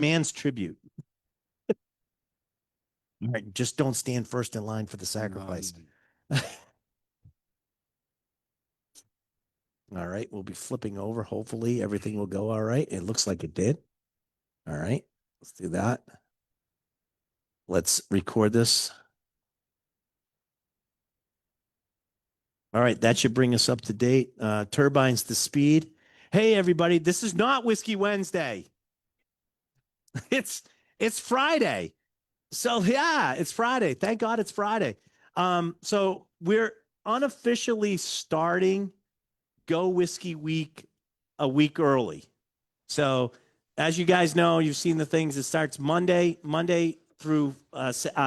man's tribute. All right, just don't stand first in line for the sacrifice. All right, we'll be flipping over. Hopefully everything will go all right. It looks like it did. All right, let's do that. Let's record this. All right, that should bring us up to date. Turbines to speed. Hey, everybody, this is not Whiskey Wednesday. It's Friday. So yeah, it's Friday. Thank God it's Friday. So we're unofficially starting Go Whiskey Week a week early. So as you guys know, you've seen the things. It starts Monday through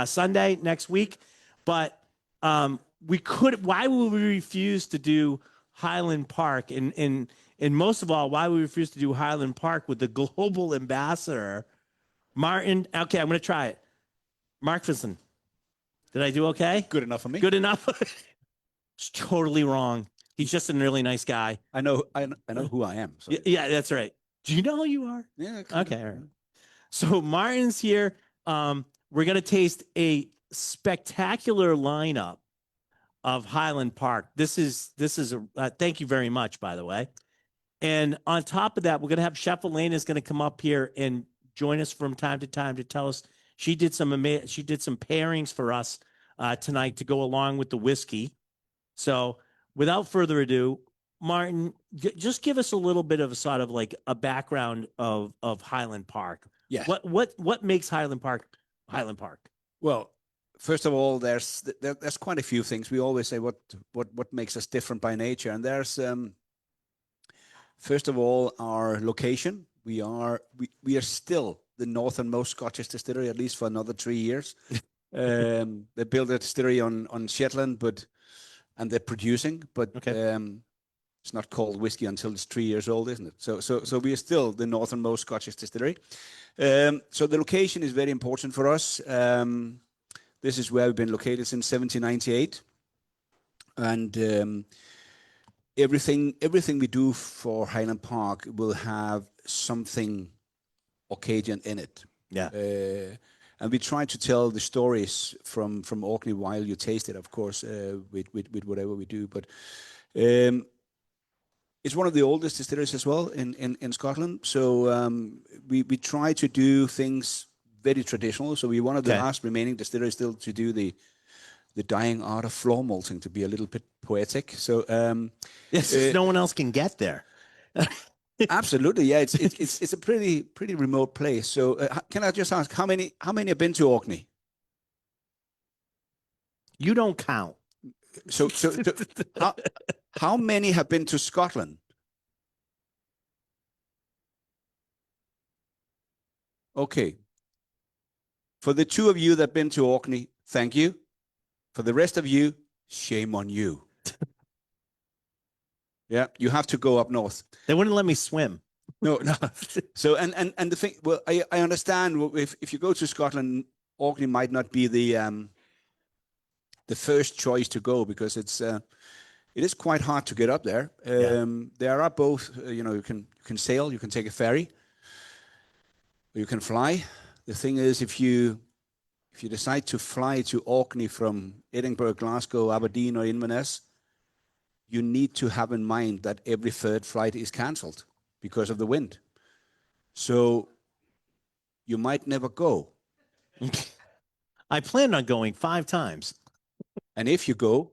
Sunday next week. But why would we refuse to do Highland Park? And most of all, why would we refuse to do Highland Park with the global ambassador, Martin? Okay, I'm going to try it. Markvardsen. Did I do okay? Good enough for me. Good enough. It's totally wrong. He's just a really nice guy. I know who I am. So. Yeah, that's right. Do you know who you are? Yeah. Okay. All right. So Martin's here. We're going to taste a spectacular lineup of Highland Park. This is a thank you very much, by the way. And on top of that, we're going to have Chef Elena is going to come up here and join us from time to time to tell us she did some pairings for us tonight to go along with the whiskey. So without further ado, Martin, just give us a little bit of a sort of like a background of Highland Park. Yes. What makes Highland Park Highland Park? Well, first of all, there's quite a few things. We always say what makes us different by nature, and there's first of all our location. We are still the northernmost Scottish distillery, at least for another 3 years. They built a distillery on Shetland, and they're producing, but okay. It's not called whiskey until it's 3 years old, isn't it? So we are still the northernmost Scottish distillery. So the location is very important for us. This is where we've been located since 1798, and everything we do for Highland Park will have something Orcadian in it. Yeah. And we try to tell the stories from Orkney while you taste it, of course, with whatever we do. But it's one of the oldest distilleries as well in Scotland. So we try to do things very traditional. So we're one of the last remaining distilleries still to do the dying art of floor malting, to be a little bit poetic. So yes, no one else can get there. Absolutely, yeah. It's a pretty remote place. So can I just ask how many have been to Orkney? You don't count. So how many have been to Scotland? Okay. For the two of you that have been to Orkney, thank you. For the rest of you, shame on you. Yeah, you have to go up north. They wouldn't let me swim. No. So and the thing, well, I understand if you go to Scotland, Orkney might not be the first choice to go, because it is quite hard to get up there. There are both, you can sail, you can take a ferry, or you can fly. The thing is, if you decide to fly to Orkney from Edinburgh, Glasgow, Aberdeen, or Inverness, you need to have in mind that every third flight is cancelled because of the wind. So you might never go. I planned on going 5 times. And if you go,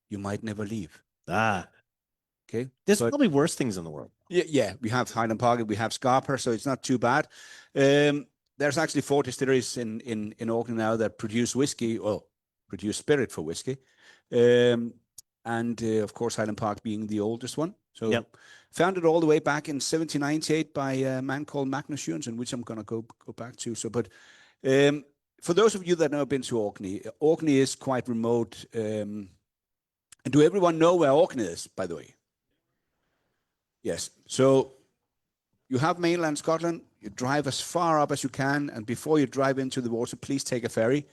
you might never leave. Okay. There's probably worse things in the world. Yeah. We have Highland Park, we have Scarper, so it's not too bad. There's actually 4 distilleries in Orkney now that produce whiskey, or produce spirit for whiskey. And of course, Highland Park being the oldest one. So founded all the way back in 1798 by a man called Magnus Jørgensen, which I'm going to go back to. So, but for those of you that have never been to Orkney, Orkney is quite remote. And do everyone know where Orkney is, by the way? Yes. So you have mainland Scotland. You drive as far up as you can. And before you drive into the water, please take a ferry.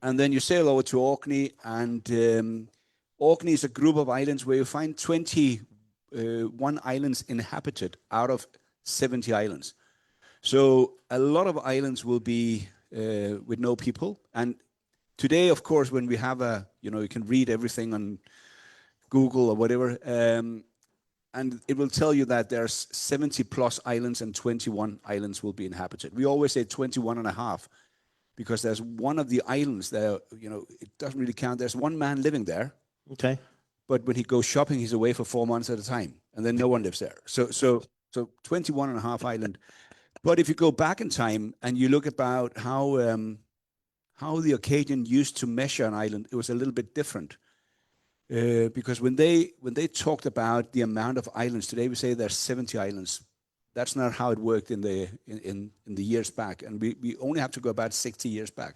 And then you sail over to Orkney. And Orkney is a group of islands where you find 21 islands inhabited out of 70 islands. So a lot of islands will be with no people. And today, of course, when we have you can read everything on Google or whatever, and it will tell you that there's 70 plus islands and 21 islands will be inhabited. We always say 21 and a half because there's one of the islands there, it doesn't really count. There's one man living there. Okay. But when he goes shopping, he's away for 4 months at a time, and then no one lives there. So 21 and a half island. But if you go back in time and you look about how the Acadian used to measure an island, it was a little bit different. Because when they talked about the amount of islands, today we say there's 70 islands. That's not how it worked in the years back, and we only have to go about 60 years back.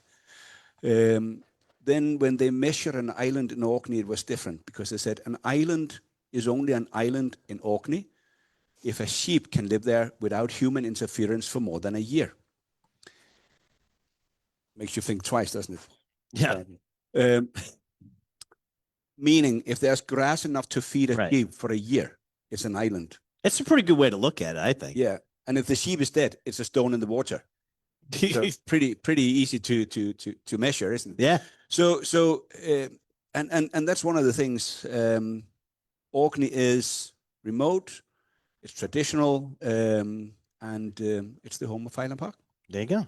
Then when they measured an island in Orkney, it was different because they said an island is only an island in Orkney if a sheep can live there without human interference for more than a year. Makes you think twice, doesn't it? Yeah. Meaning, if there's grass enough to feed a Right. sheep for a year, it's an island. It's a pretty good way to look at it, I think. Yeah, and if the sheep is dead, it's a stone in the water. So it's pretty easy to measure, isn't it? Yeah. And that's one of the things. Orkney is remote, it's traditional, and it's the home of Highland Park. There you go.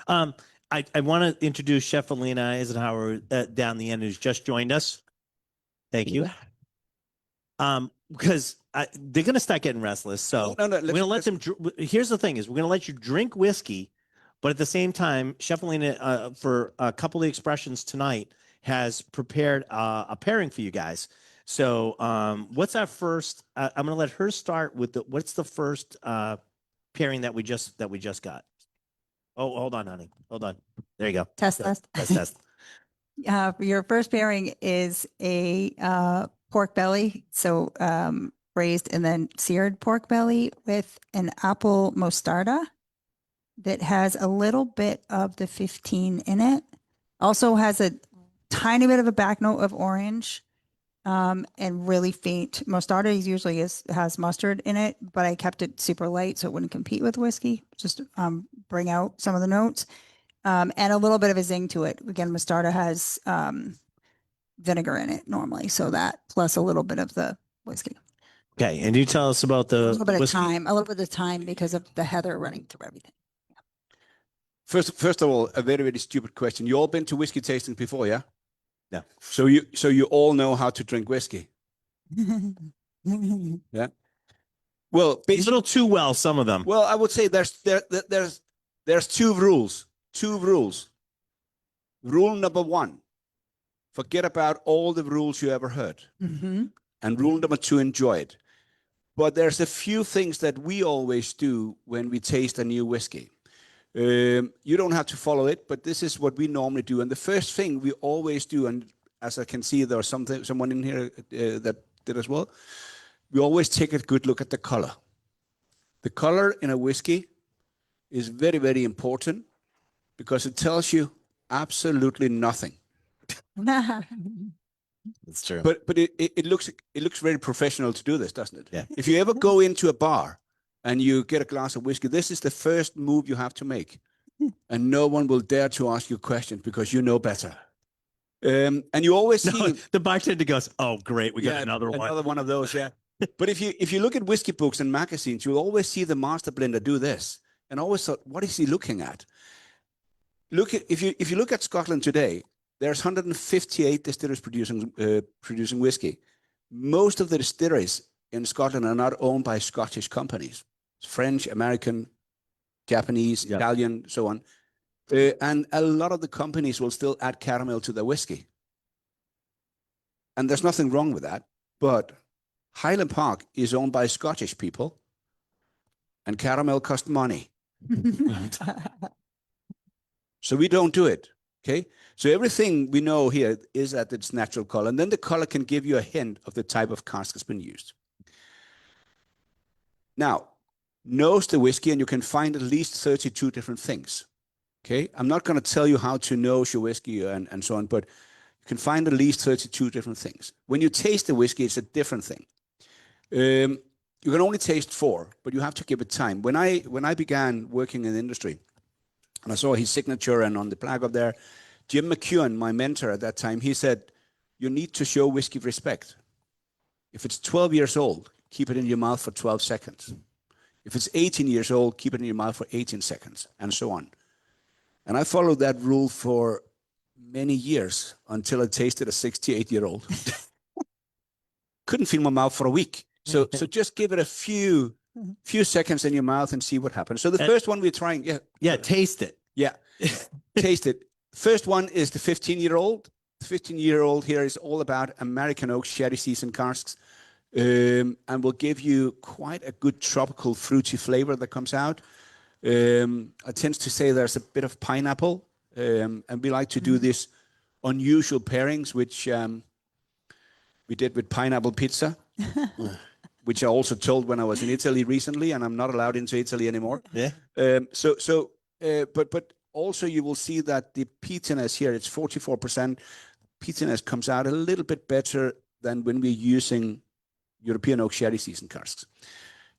I want to introduce Chef Alina Eisenhower down the end, who's just joined us. Thank you. Because they're going to start getting restless. So No, we're going to let them. Here's the thing: is we're going to let you drink whiskey, but at the same time, Chef Alina, for a couple of expressions tonight, has prepared a pairing for you guys. So, what's our first? I'm going to let her start with what's the first pairing that we just got. Oh, hold on, honey. Hold on. There you go. Test. Test. Your first pairing is a pork belly, so braised and then seared pork belly with an apple mostarda that has a little bit of the 15 in it. Also has a tiny bit of a back note of orange, and really faint. Mostarda usually has mustard in it, but I kept it super light so it wouldn't compete with whiskey. Just bring out some of the notes, and a little bit of a zing to it. Again, mostarda has vinegar in it normally, so that plus a little bit of the whiskey. Okay, and you tell us about the A little bit of whiskey? time, a little bit of time because of the heather running through everything. First of all, a very, very stupid question. You all been to whiskey tasting before, yeah? No. So you all know how to drink whiskey. Yeah. Well, A little too well, some of them. Well, I would say there's two rules. Two rules. Rule number one: forget about all the rules you ever heard. And rule number two: enjoy it. But there's a few things that we always do when we taste a new whiskey. You don't have to follow it, but this is what we normally do. And the first thing we always do, and as I can see, there's someone in here that did as well. We always take a good look at the color. The color in a whiskey is very, very important because it tells you absolutely nothing. That's true. But it looks very professional to do this, doesn't it? Yeah. If you ever go into a bar and you get a glass of whiskey, this is the first move you have to make. And no one will dare to ask you questions because you know better. And you always see the bartender goes, "Oh, great, we got another one." Another one of those, yeah. But if you look at whiskey books and magazines, you'll always see the master blender do this. And I always thought, what is he looking at? If you look at Scotland today, there's 158 distilleries producing whiskey. Most of the distilleries in Scotland are not owned by Scottish companies. It's French, American, Japanese, Italian, so on. And a lot of the companies will still add caramel to their whiskey. And there's nothing wrong with that. But Highland Park is owned by Scottish people, and caramel costs money. So we don't do it. Okay. So everything we know here is at its natural color. And then the color can give you a hint of the type of cask that's been used. Now, nose the whiskey, and you can find at least 32 different things. Okay. I'm not going to tell you how to nose your whiskey and so on, but you can find at least 32 different things. When you taste the whiskey, it's a different thing. you can only taste 4, but you have to give it time. When I began working in the industry, and I saw his signature and on the plaque up there, Jim McEwen, my mentor at that time, he said, you need to show whiskey respect. If it's 12 years old, keep it in your mouth for 12 seconds. If it's 18 years old, keep it in your mouth for 18 seconds, and so on. And I followed that rule for many years until I tasted a 68-year-old. Couldn't feel my mouth for a week. So just give it a few seconds in your mouth and see what happens. So the first one we're trying, taste it. Yeah, taste it. First one is the 15-year-old. The 15-year-old here is all about American oak sherry seasoned casks, and will give you quite a good tropical fruity flavor that comes out. I tend to say there's a bit of pineapple, and we like to do this unusual pairings, which we did with pineapple pizza, which I also told when I was in Italy recently, and I'm not allowed into Italy anymore. Yeah. But also you will see that the peatiness here, it's 44%. Peatiness comes out a little bit better than when we're using European oak sherry seasoned casks.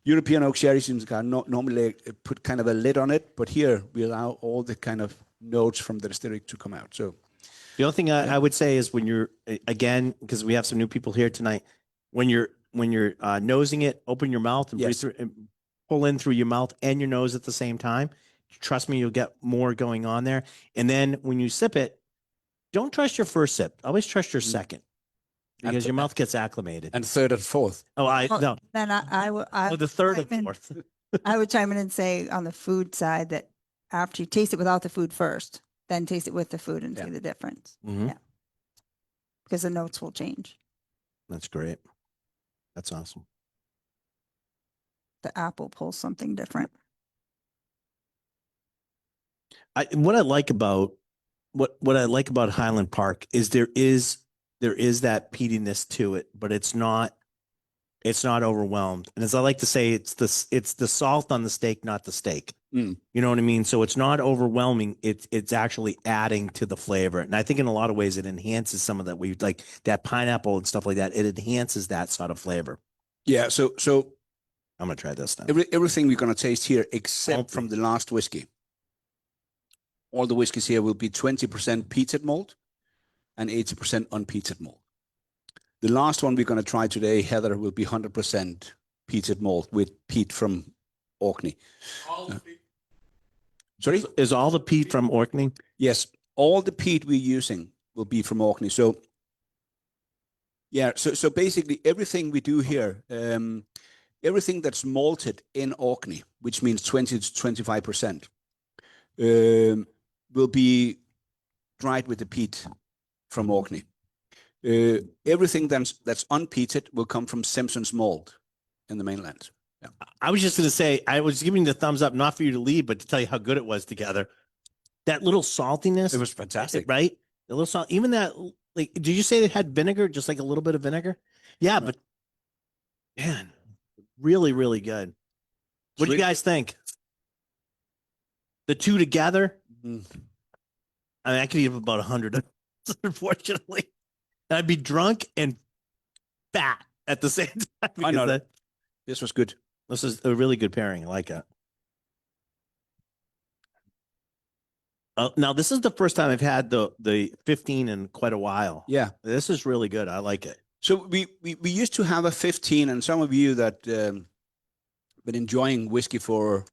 European oak sherry seasoned casks normally put kind of a lid on it, but here we allow all the kind of notes from the distillery to come out. So the only thing I would say is when you're, again, because we have some new people here tonight, when you're nosing it, open your mouth and breathe through, and pull in through your mouth and your nose at the same time. Trust me, you'll get more going on there. And then when you sip it, don't trust your first sip. Always trust your second, because your mouth gets acclimated. And third and fourth. No. Then I would. The third and fourth. I would chime in and say on the food side that after you taste it without the food first, then taste it with the food and see the difference. Mhm. Yeah. Because the notes will change. That's great. That's awesome. The apple pulls something different. What I like about Highland Park is there is that peatiness to it, but it's not overwhelmed. And as I like to say, it's the salt on the steak, not the steak. You know what I mean? So it's not overwhelming. It's actually adding to the flavor. And I think in a lot of ways it enhances some of that. We like that pineapple and stuff like that. It enhances that sort of flavor. Yeah. So I'm going to try this now. everything we're going to taste here, except from the last whiskey. All the whiskeys here will be 20% peated malt and 80% unpeated malt. The last one we're going to try today, Heather, will be 100% peated malt with peat from Orkney. Sorry? Is all the peat from Orkney? Yes. All the peat we're using will be from Orkney. So, yeah. So basically everything we do here, everything that's malted in Orkney, which means 20 to 25%, will be dried with the peat from Orkney. Everything that's unpeated will come from Simpson's malt in the mainland. Yeah. I was just going to say, I was giving the thumbs up, not for you to leave, but to tell you how good it was together. That little saltiness. It was fantastic. Right? The little salt, even that, like, did you say it had vinegar? Just like a little bit of vinegar? Yeah, but man, really, really good. What do you guys think? The two together? I mean, I could eat about 100, unfortunately. I'd be drunk and fat at the same time. I know. This was good. This is a really good pairing. I like it. Now, this is the first time I've had the 15 in quite a while. Yeah. This is really good. I like it. So we used to have a 15, and some of you that been enjoying whiskey for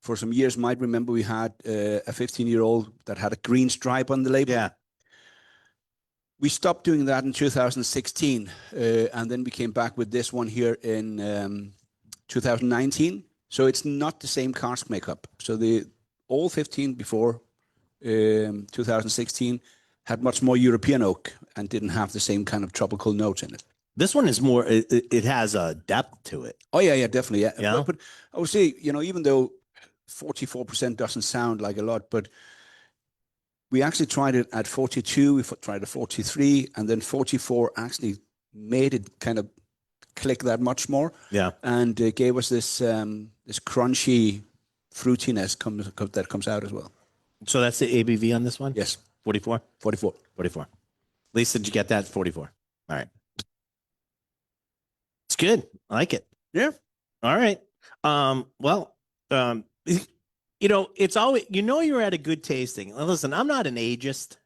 some years might remember we had a 15-year-old that had a green stripe on the label. Yeah. We stopped doing that in 2016, and then we came back with this one here in 2019. So it's not the same cask makeup. So the all 15 before 2016 had much more European oak and didn't have the same kind of tropical notes in it. This one is more, it has a depth to it. Oh, yeah, definitely. Yeah. Yeah. But I would say, even though 44% doesn't sound like a lot, but we actually tried it at 42, we tried at 43, and then 44 actually made it kind of click that much more. Yeah. And it gave us this this crunchy fruitiness that comes out as well. So that's the ABV on this one? Yes. 44? 44. 44. Lisa, did you get that? 44. All right. It's good. I like it. Yeah. All right. Well, it's always, you're at a good tasting. Listen, I'm not an ageist.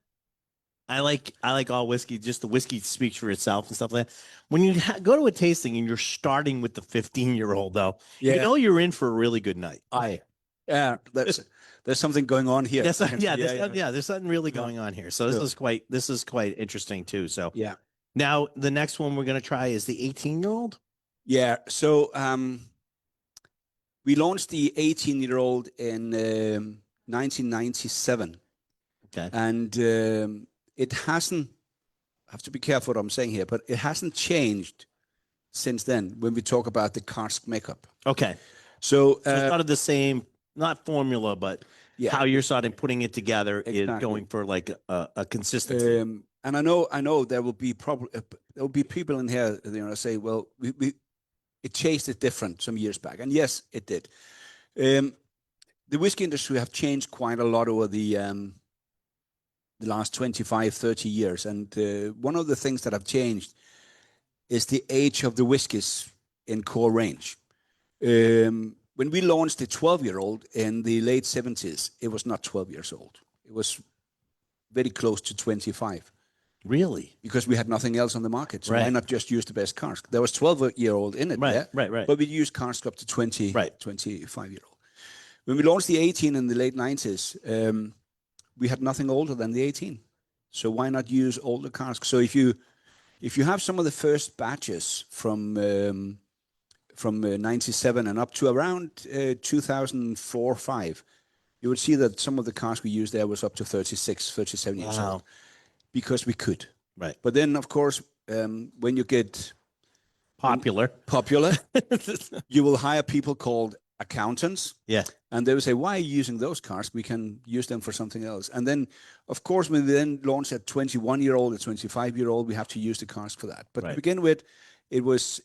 I like all whiskey. Just the whiskey speaks for itself and stuff like that. When you go to a tasting and you're starting with the 15-year-old, though, you're in for a really good night. Yeah, there's something going on here. There's something really going on here. So this is quite interesting too. So Yeah. now the next one we're gonna try is the 18-year-old. Yeah. So we launched the 18-year-old in 1997. Okay. And it hasn't, I have to be careful what I'm saying here, but it hasn't changed since then when we talk about the cask makeup. Okay. So it's sort of the same, not formula, but how you're sort of putting it together is going for like a consistency. And I know there will be people in here, say, well, it tasted different some years back. And yes, it did. The whiskey industry have changed quite a lot over the last 25, 30 years. And one of the things that have changed is the age of the whiskies in core range. When we launched the 12-year-old in the late 70s, it was not 12 years old. It was very close to 25. Really? Because we had nothing else on the market. So why not just use the best cask? There was 12-year-old in it. Right. But we used cask up to 20, 25-year-old. When we launched the 18 in the late 90s, we had nothing older than the 18. So why not use older casks? So if you have some of the first batches from 97 and up to around 2004, 5, you would see that some of the casks we used there was up to 36, 37 years old. Because we could. Right. But then, of course, when you get popular, you will hire people called accountants. Yeah. And they will say, why are you using those cars? We can use them for something else. And then, of course, when we then launch a 21-year-old, a 25-year-old, we have to use the cars for that. But to begin with, it was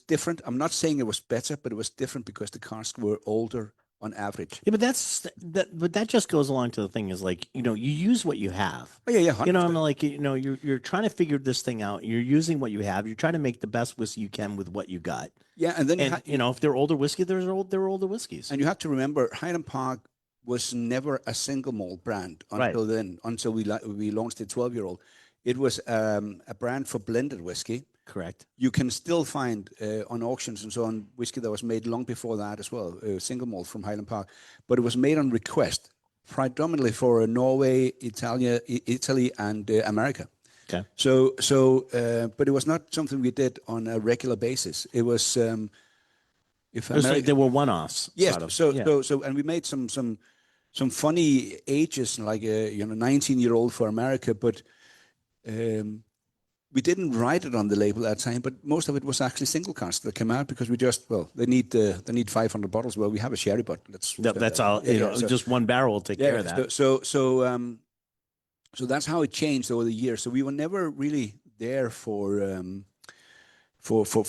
different. I'm not saying it was better, but it was different because the cars were older on average. Yeah, but that just goes along to the thing is like, you use what you have. Oh, yeah. 100%. I'm like, you're trying to figure this thing out. You're using what you have. You're trying to make the best whiskey you can with what you got. Yeah, and then if they're older whiskey, they're older whiskeys. And you have to remember, Highland Park was never a single malt brand until then, until we launched the 12-year-old. It was a brand for blended whiskey. Correct. You can still find on auctions and so on whiskey that was made long before that as well, single malt from Highland Park, but it was made on request, predominantly for Norway, Italy, and America. Okay. So, but it was not something we did on a regular basis. It was there were one-offs. Yes. Sort of. So, and we made some funny ages, like 19-year-old for America, but. We didn't write it on the label at that time, but most of it was actually single cask that came out because we just they need 500 bottles. Well, we have a sherry bottle. That's all. So just one barrel will take care of that. So that's how it changed over the years. So we were never really there for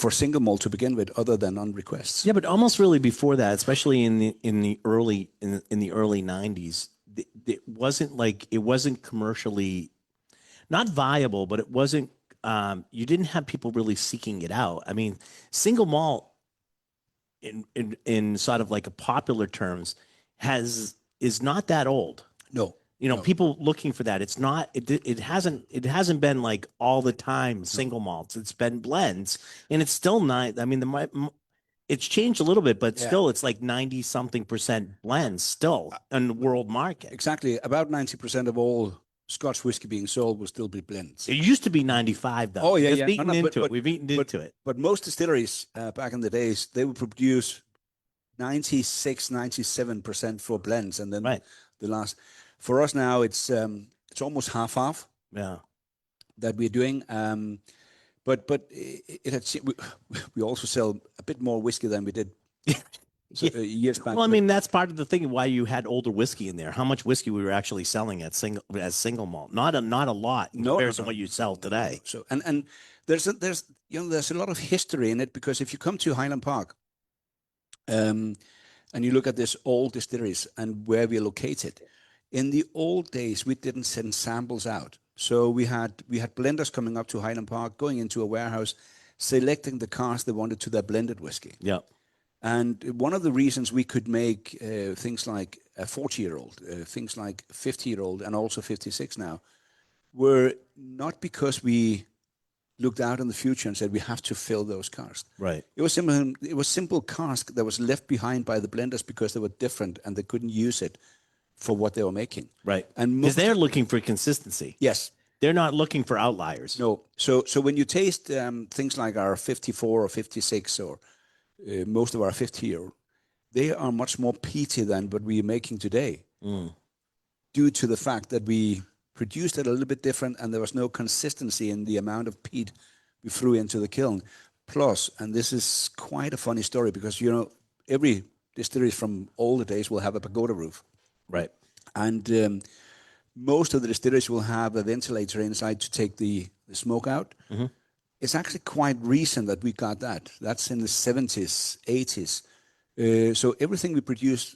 single malt to begin with, other than on requests. Yeah, but almost really before that, especially in the early 90s, it wasn't commercially not viable, but it wasn't. You didn't have people really seeking it out. I mean, single malt, in sort of like a popular terms, is not that old. No, people looking for that. It's not. It hasn't been like all the time single malts. It's been blends, and it's still not. I mean, it's changed a little bit, but still, it's like 90-something% blends still in the world market. Exactly, about 90% of all Scotch whiskey being sold will still be blends. It used to be 95, though. Oh, yeah, We've eaten into it. But most distilleries back in the days, they would produce 96, 97% for blends. And then the last, for us now, it's almost half. Yeah. That we're doing. But we also sell a bit more whiskey than we did years back. Well, I mean, that's part of the thing why you had older whiskey in there. How much whiskey we were actually selling as single malt? Not a lot in comparison to what you sell today. So and there's a lot of history in it, because if you come to Highland Park, and you look at this old distilleries and where we're located, in the old days we didn't send samples out. So we had blenders coming up to Highland Park, going into a warehouse, selecting the cars they wanted to their blended whiskey. Yeah. And one of the reasons we could make things like a 40-year-old, things like 50-year-old, and also 56 now, were not because we looked out in the future and said we have to fill those casks. Right. It was simple. It was simple cask that was left behind by the blenders because they were different and they couldn't use it for what they were making. Right. And Because they're looking for consistency. yes, They're not looking for outliers. no. So when you taste things like our 54 or 56 or most of our 50-year-old, they are much more peaty than what we are making today, due to the fact that we produced it a little bit different and there was no consistency in the amount of peat we threw into the kiln. Plus, and this is quite a funny story because, you know, every distillery from older days will have a pagoda roof. Right. And most of the distilleries will have a ventilator inside to take the smoke out. Mm-hmm. It's actually quite recent that we got that. That's in the 70s, 80s. So everything we produced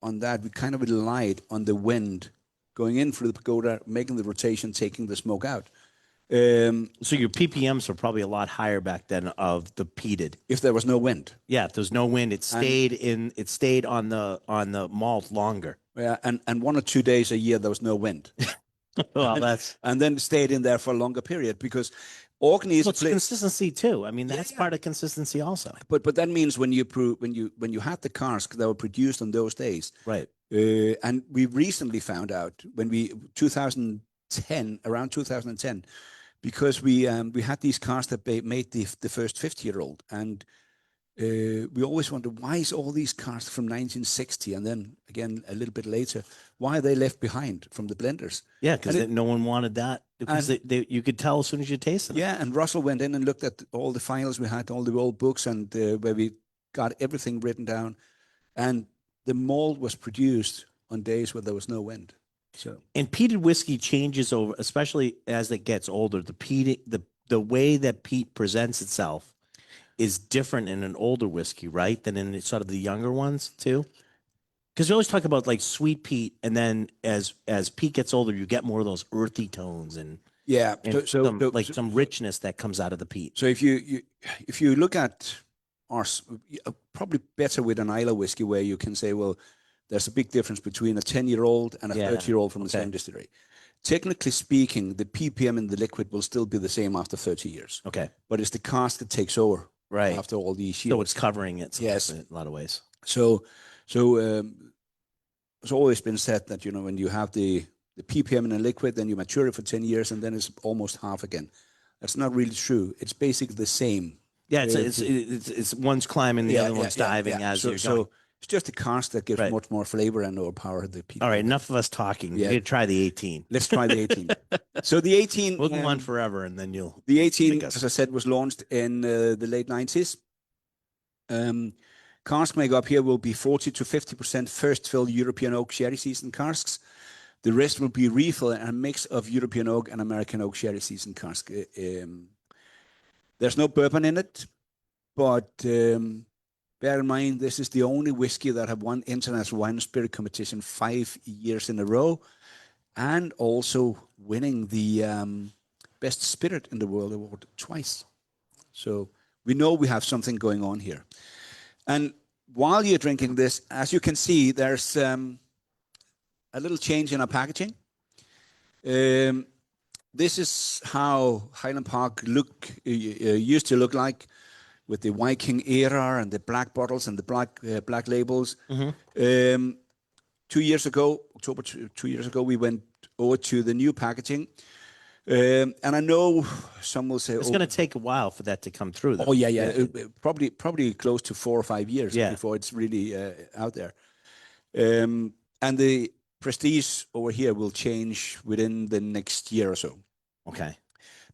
on that, we kind of relied on the wind going in through the pagoda, making the rotation, taking the smoke out. So your PPMs are probably a lot higher back then of the peated. If there was no wind. Yeah, if there's no wind, it stayed on the malt longer. Yeah, and 1 or 2 days a year there was no wind. Well, that's And then it stayed in there for a longer period because Orkney is it's consistency too. I mean, that's Yeah. part of consistency also. but that means when you had the cask that were produced on those days, Right. and we recently found out when we 2010 around 2010, because we had these casks that made the first 50-year-old, and we always wondered why is all these casks from 1960 and then again a little bit later, why are they left behind from the blenders? Yeah, because And no one wanted that because you could tell as soon as you tasted it. Yeah, and Russell went in and looked at all the files we had, all the old books, and where we got everything written down. And the malt was produced on days where there was no wind. So And peated whiskey changes over, especially as it gets older. The way that peat presents itself is different in an older whiskey, right, than in sort of the younger ones too. Because you always talk about like sweet peat, and then as peat gets older, you get more of those earthy tones and yeah, some richness that comes out of the peat. So if you look at ours, probably better with an Islay whiskey where you can say, well, there's a big difference between a 10-year-old and a 30-year-old from the same distillery. Technically speaking, the PPM in the liquid will still be the same after 30 years. Okay. But it's the cask that takes over Right. after all these years. So it's covering it. Yes. In a lot of ways. So it's always been said that, you know, when you have the PPM in a liquid, then you mature it for 10 years and then it's almost half again. That's not really true. It's basically the same. Yeah, it's one's climbing, the other one's diving as you're going. So it's just a cask that gives much more flavor and more power to the PPM. All right, enough of us talking. Yeah. You try the 18. Let's try the 18. So the 18... We'll go on forever and then you'll... The 18, as I said, was launched in the late 90s. Cask makeup here will be 40 to 50% first fill European oak sherry seasoned casks. The rest will be refill and a mix of European oak and American oak sherry seasoned cask. There's no bourbon in it, but bear in mind this is the only whiskey that have won International Wine and Spirit Competition 5 years in a row, and also winning the Best Spirit in the World award twice. So we know we have something going on here. And while you're drinking this, as you can see, there's a little change in our packaging. This is how Highland Park used to look like, with the Viking era and the black bottles and the black labels. Mm-hmm. 2 years ago, October 2 years ago, we went over to the new packaging. And I know some will say it's going to take a while for that to come through, though. Oh yeah. Probably close to 4 or 5 years before it's really out there. And the prestige over here will change within the next year or so. Okay.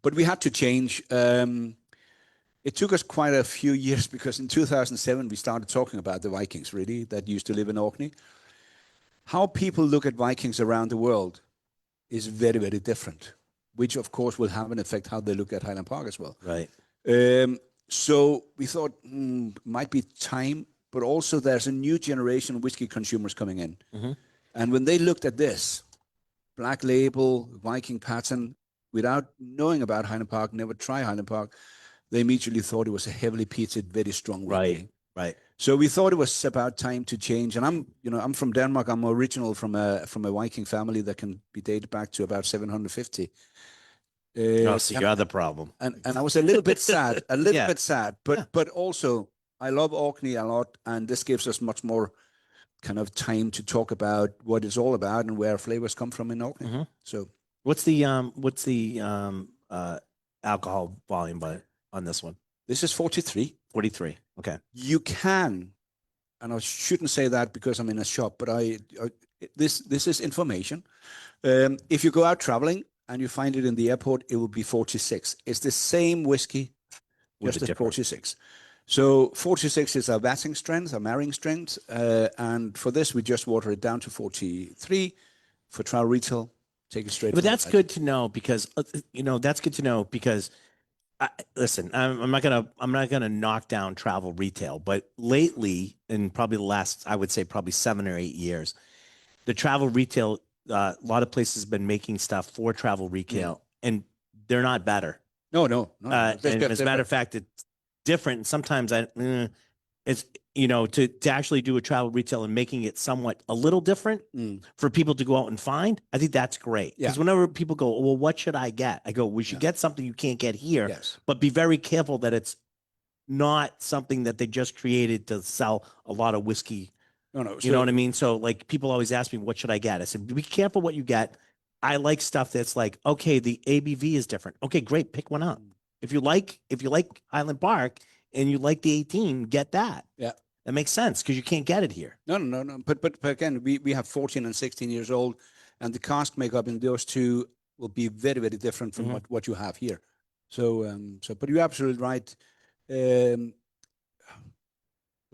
But we had to change. It took us quite a few years because in 2007 we started talking about the Vikings, really, that used to live in Orkney. How people look at Vikings around the world is very, very different, which of course will have an effect how they look at Highland Park as well. Right. So we thought might be time, but also there's a new generation of whiskey consumers coming in. Mm-hmm. And when they looked at this, black label, Viking pattern, without knowing about Highland Park, never try Highland Park, they immediately thought it was a heavily peated, very strong whiskey. Right. Right. So we thought it was about time to change. And I'm from Denmark. I'm original from a Viking family that can be dated back to about 750. Oh, so and, you're the problem. and I was a little bit sad, Yeah. but Yeah. but also I love Orkney a lot, and this gives us much more kind of time to talk about what it's all about and where flavors come from in Orkney. Mhm. So What's the alcohol volume on this one? this is 43. 43. Okay. You can, and I shouldn't say that because I'm in a shop, but this is information. If you go out traveling and you find it in the airport, it will be 46. It's the same whiskey, With just a at difference. 46. So 46 is our vatting strength, our marrying strength. And for this, we just water it down to 43 for travel retail. Take it straight But from the that's vat. good to know because that's good to know because listen, I'm not gonna knock down travel retail, but lately, in probably the last, I would say probably 7 or 8 years, the travel retail, a lot of places have been making stuff for travel retail, and they're not better. No. And as a matter of fact, it's different. And sometimes it's to actually do a travel retail and making it somewhat a little different for people to go out and find. I think that's great Yeah. because whenever people go, well, what should I get? I go, we should get something you can't get here, Yes. but be very careful that it's not something that they just created to sell a lot of whiskey. No. You know what I mean? So like people always ask me, what should I get? I said, be careful what you get. I like stuff that's like, okay, the ABV is different. Okay, great. Pick one up. If you like Highland Park and you like the 18, get that. Yeah. That makes sense because you can't get it here. No. But again, we have 14 and 16 years old, and the cask makeup in those two will be very, very different from what you have here. So but you're absolutely right. What do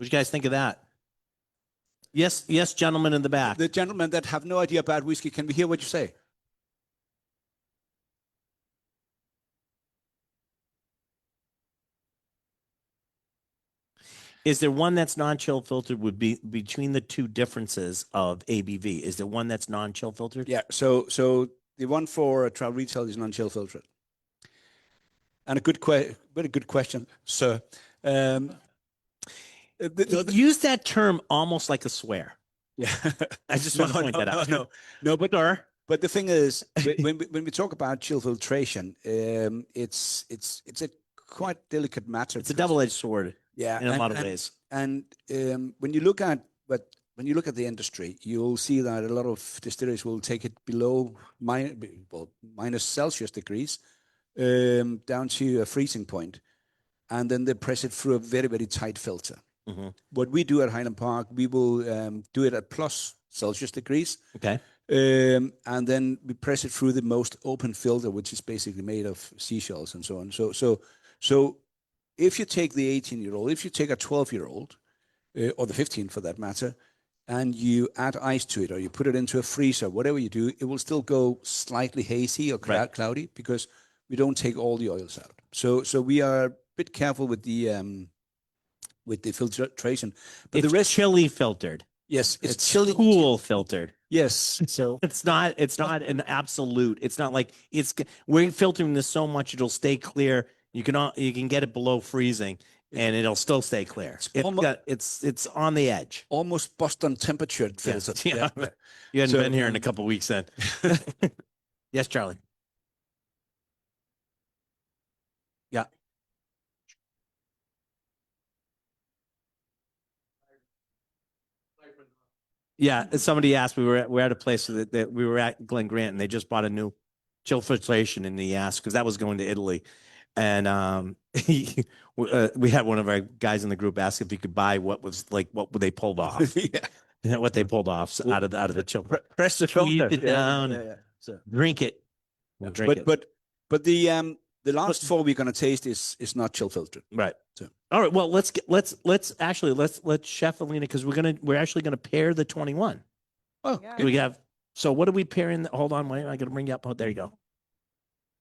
you guys think of that? Yes, gentlemen in the back. The gentlemen that have no idea about whiskey, can we hear what you say? Is there one that's non-chill filtered would be between the two differences of ABV? Is there one that's non-chill filtered? Yeah. So the one for travel retail is non-chill filtered. And very good question, sir. Use that term almost like a swear. Yeah. I just want to point that out. No, but Sir. But the thing is, when we talk about chill filtration, it's a quite delicate matter. It's a double-edged sword. Yeah, in a lot of ways. And when you look at the industry, you'll see that a lot of distilleries will take it below minus Celsius degrees, down to a freezing point, and then they press it through a very, very tight filter. Mm-hmm. What we do at Highland Park, we will do it at plus Celsius degrees. Okay. And then we press it through the most open filter, which is basically made of seashells and so on. So if you take the 18-year-old, if you take a 12-year-old, or the 15 for that matter, and you add ice to it, or you put it into a freezer, whatever you do, it will still go slightly hazy or cloudy because we don't take all the oils out. So we are a bit careful with the filtration. But It's the rest, chili filtered. yes, It's chili cool filtered. Yes. So it's not an absolute. It's not like we're filtering this so much it'll stay clear. You can get it below freezing and it'll still stay clear. It's on the edge. Almost Boston temperature filter. Yeah. You hadn't been here in a couple of weeks then. Yes, Charlie. Yeah. Yeah, somebody asked. We're at a place that we were at Glen Grant, and they just bought a new chill filtration, and he asked because that was going to Italy, and we had one of our guys in the group ask if he could buy what they pulled off, what they pulled off out of the chill. Press the Squeeze filter it down, Yeah. So, drink it. We'll drink it. But the last four we're going to taste is not chill filtered. Right. So. All right. Well, let's Chef Alina because we're actually gonna pair the 21. Oh, Yeah. We have. So what are we pairing? Hold on, wait. I gotta bring you up. Oh, there you go. All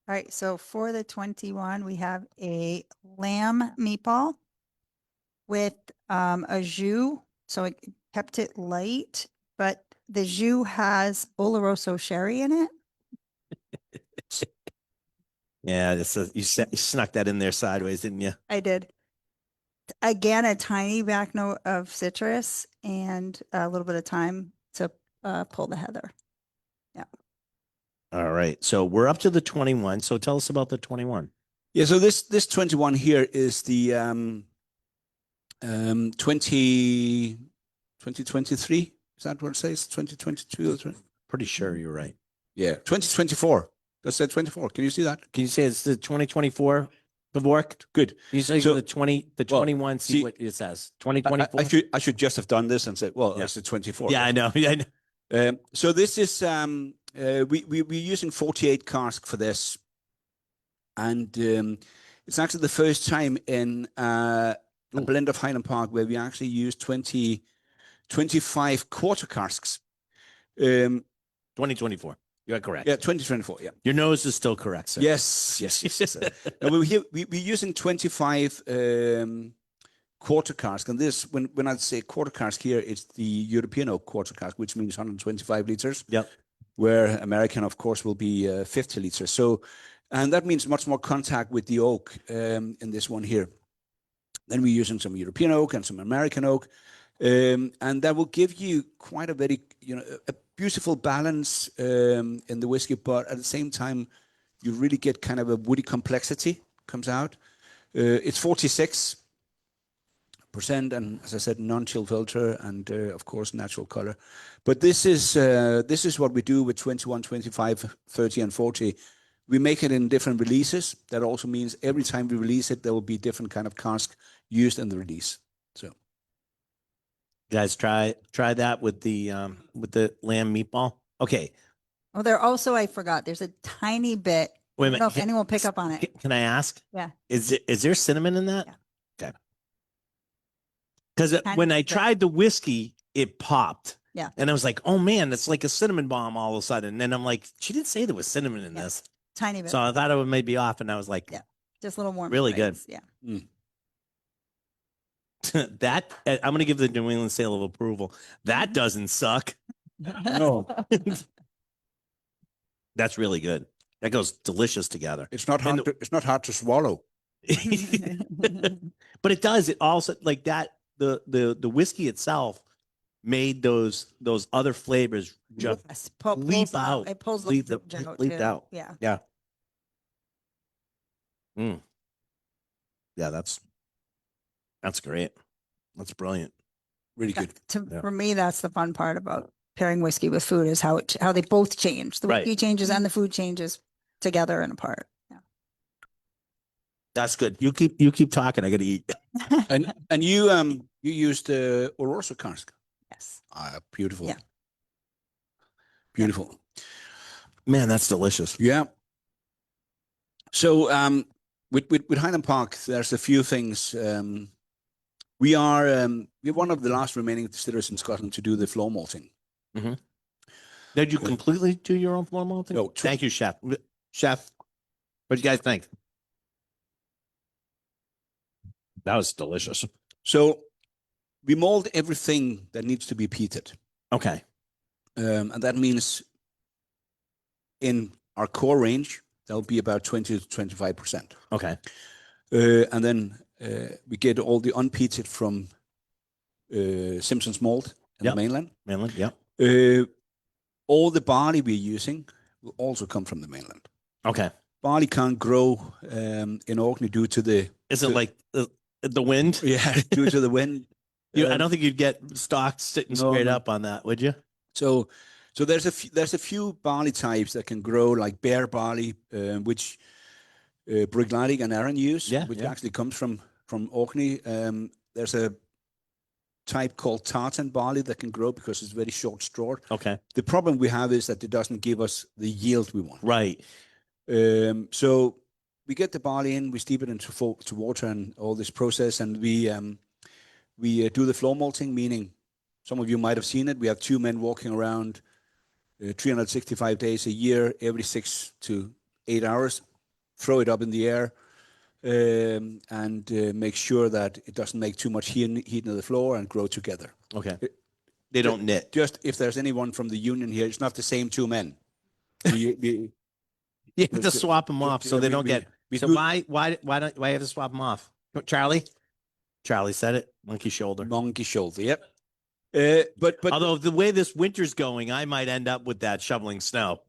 right. So for the 21, we have a lamb meatball with a jus. So it kept it light, but the jus has Oloroso sherry in it. Yeah, you snuck that in there sideways, didn't you? I did. Again, a tiny back note of citrus and a little bit of time to pull the heather. All right. So we're up to the 21. So tell us about the 21. Yeah, so this 21 here is the 2023. Is that what it says? 2022 or Pretty sure you're right. yeah, 2024. Does that 24? Can you see that? Can you say it's the 2024 Kavork? Good. Can you say So- the 21, see, see- what it says? 2024? I should just have done this and said, well, Yeah. it's the 24. Yeah, I know. Yeah, I know. So this is we're using 48 cask for this, and it's actually the first time in a blend of Highland Park where we actually use 25 quarter casks. 2024. You're correct. Yeah, 2024. Yeah. Your nose is still correct, sir. Yes. Now we're using 25 quarter cask, and this when I say quarter cask here, it's the European oak quarter cask, which means 125 liters. Yep. Where American, of course, will be 50 liters. So, and that means much more contact with the oak in this one here. Then we're using some European oak and some American oak, and that will give you quite a very a beautiful balance in the whiskey, but at the same time, you really get kind of a woody complexity comes out. It's 46%, and as I said, non-chill filter, and of course natural color. But this is what we do with 21, 25, 30, and 40. We make it in different releases. That also means every time we release it, there will be different kind of cask used in the release. So, Guys, try that with the lamb meatball. Okay. Oh, there also, I forgot, there's a tiny bit. Wait a I don't know minute. if anyone will pick up on it. Can I ask? Yeah. Is there cinnamon in that? Yeah. Okay. Because when I bit. tried the whiskey, it popped. Yeah. And I was like, oh man, it's like a cinnamon bomb all of a sudden. And then I'm like, she didn't say there was cinnamon in Yeah. this. Tiny bit. So I thought it would maybe off. And I was like, Yeah. Just a little more. Really good. Yeah. that I'm going to give the New England seal of approval. That doesn't suck. no, That's really good. That goes delicious together. it's not hard. It's not hard to swallow. But it does. It also like that. The whiskey itself made those other flavors just Yes, leap pulls out. It pulls Leaped the up- fruit out leaped too. out. Yeah. Yeah, that's great. That's brilliant. Really good. Yeah. For me, that's the fun part about pairing whiskey with food is how they both change. The Right. whiskey changes and the food changes together and apart. Yeah. That's good. You keep talking. I got to eat. And you used the Oloroso cask. Yes. Beautiful. Yeah. Beautiful. Man, that's delicious. Yeah. So with Highland Park, there's a few things. We're one of the last remaining distillers in Scotland to do the floor malting. Did you completely do your own floor malting? No. Thank you, chef. Chef, what do you guys think? That was delicious. So we mold everything that needs to be peated. Okay. And that means in our core range, that'll be about 20 to 25%. Okay. And then we get all the unpeated from Simpson's malt in Yep. the mainland. Mainland, yeah. All the barley we're using will also come from the mainland. Okay. Barley can't grow in Orkney due to the Is it like the wind? due to the wind. I don't think you'd get stocks sitting No, straight no. up on that, would you? So there's a few barley types that can grow like bear barley, which Brigladig and Aaron use, Yeah, which yeah. actually comes from Orkney. There's a type called tartan barley that can grow because it's very short straw. Okay. The problem we have is that it doesn't give us the yield we want. Right. So we get the barley in, we steep it into water and all this process, and we do the floor malting, meaning some of you might have seen it. We have two men walking around 365 days a year, every 6 to 8 hours, throw it up in the air, and make sure that it doesn't make too much heat in the floor and grow together. Okay. They don't knit. Just if there's anyone from the union here, it's not the same two men. You have to swap them off so they don't get. So do- why have to swap them off, Charlie? Charlie said it. Monkey shoulder. Monkey shoulder. Yep. But Although the way this winter's going, I might end up with that shoveling snow.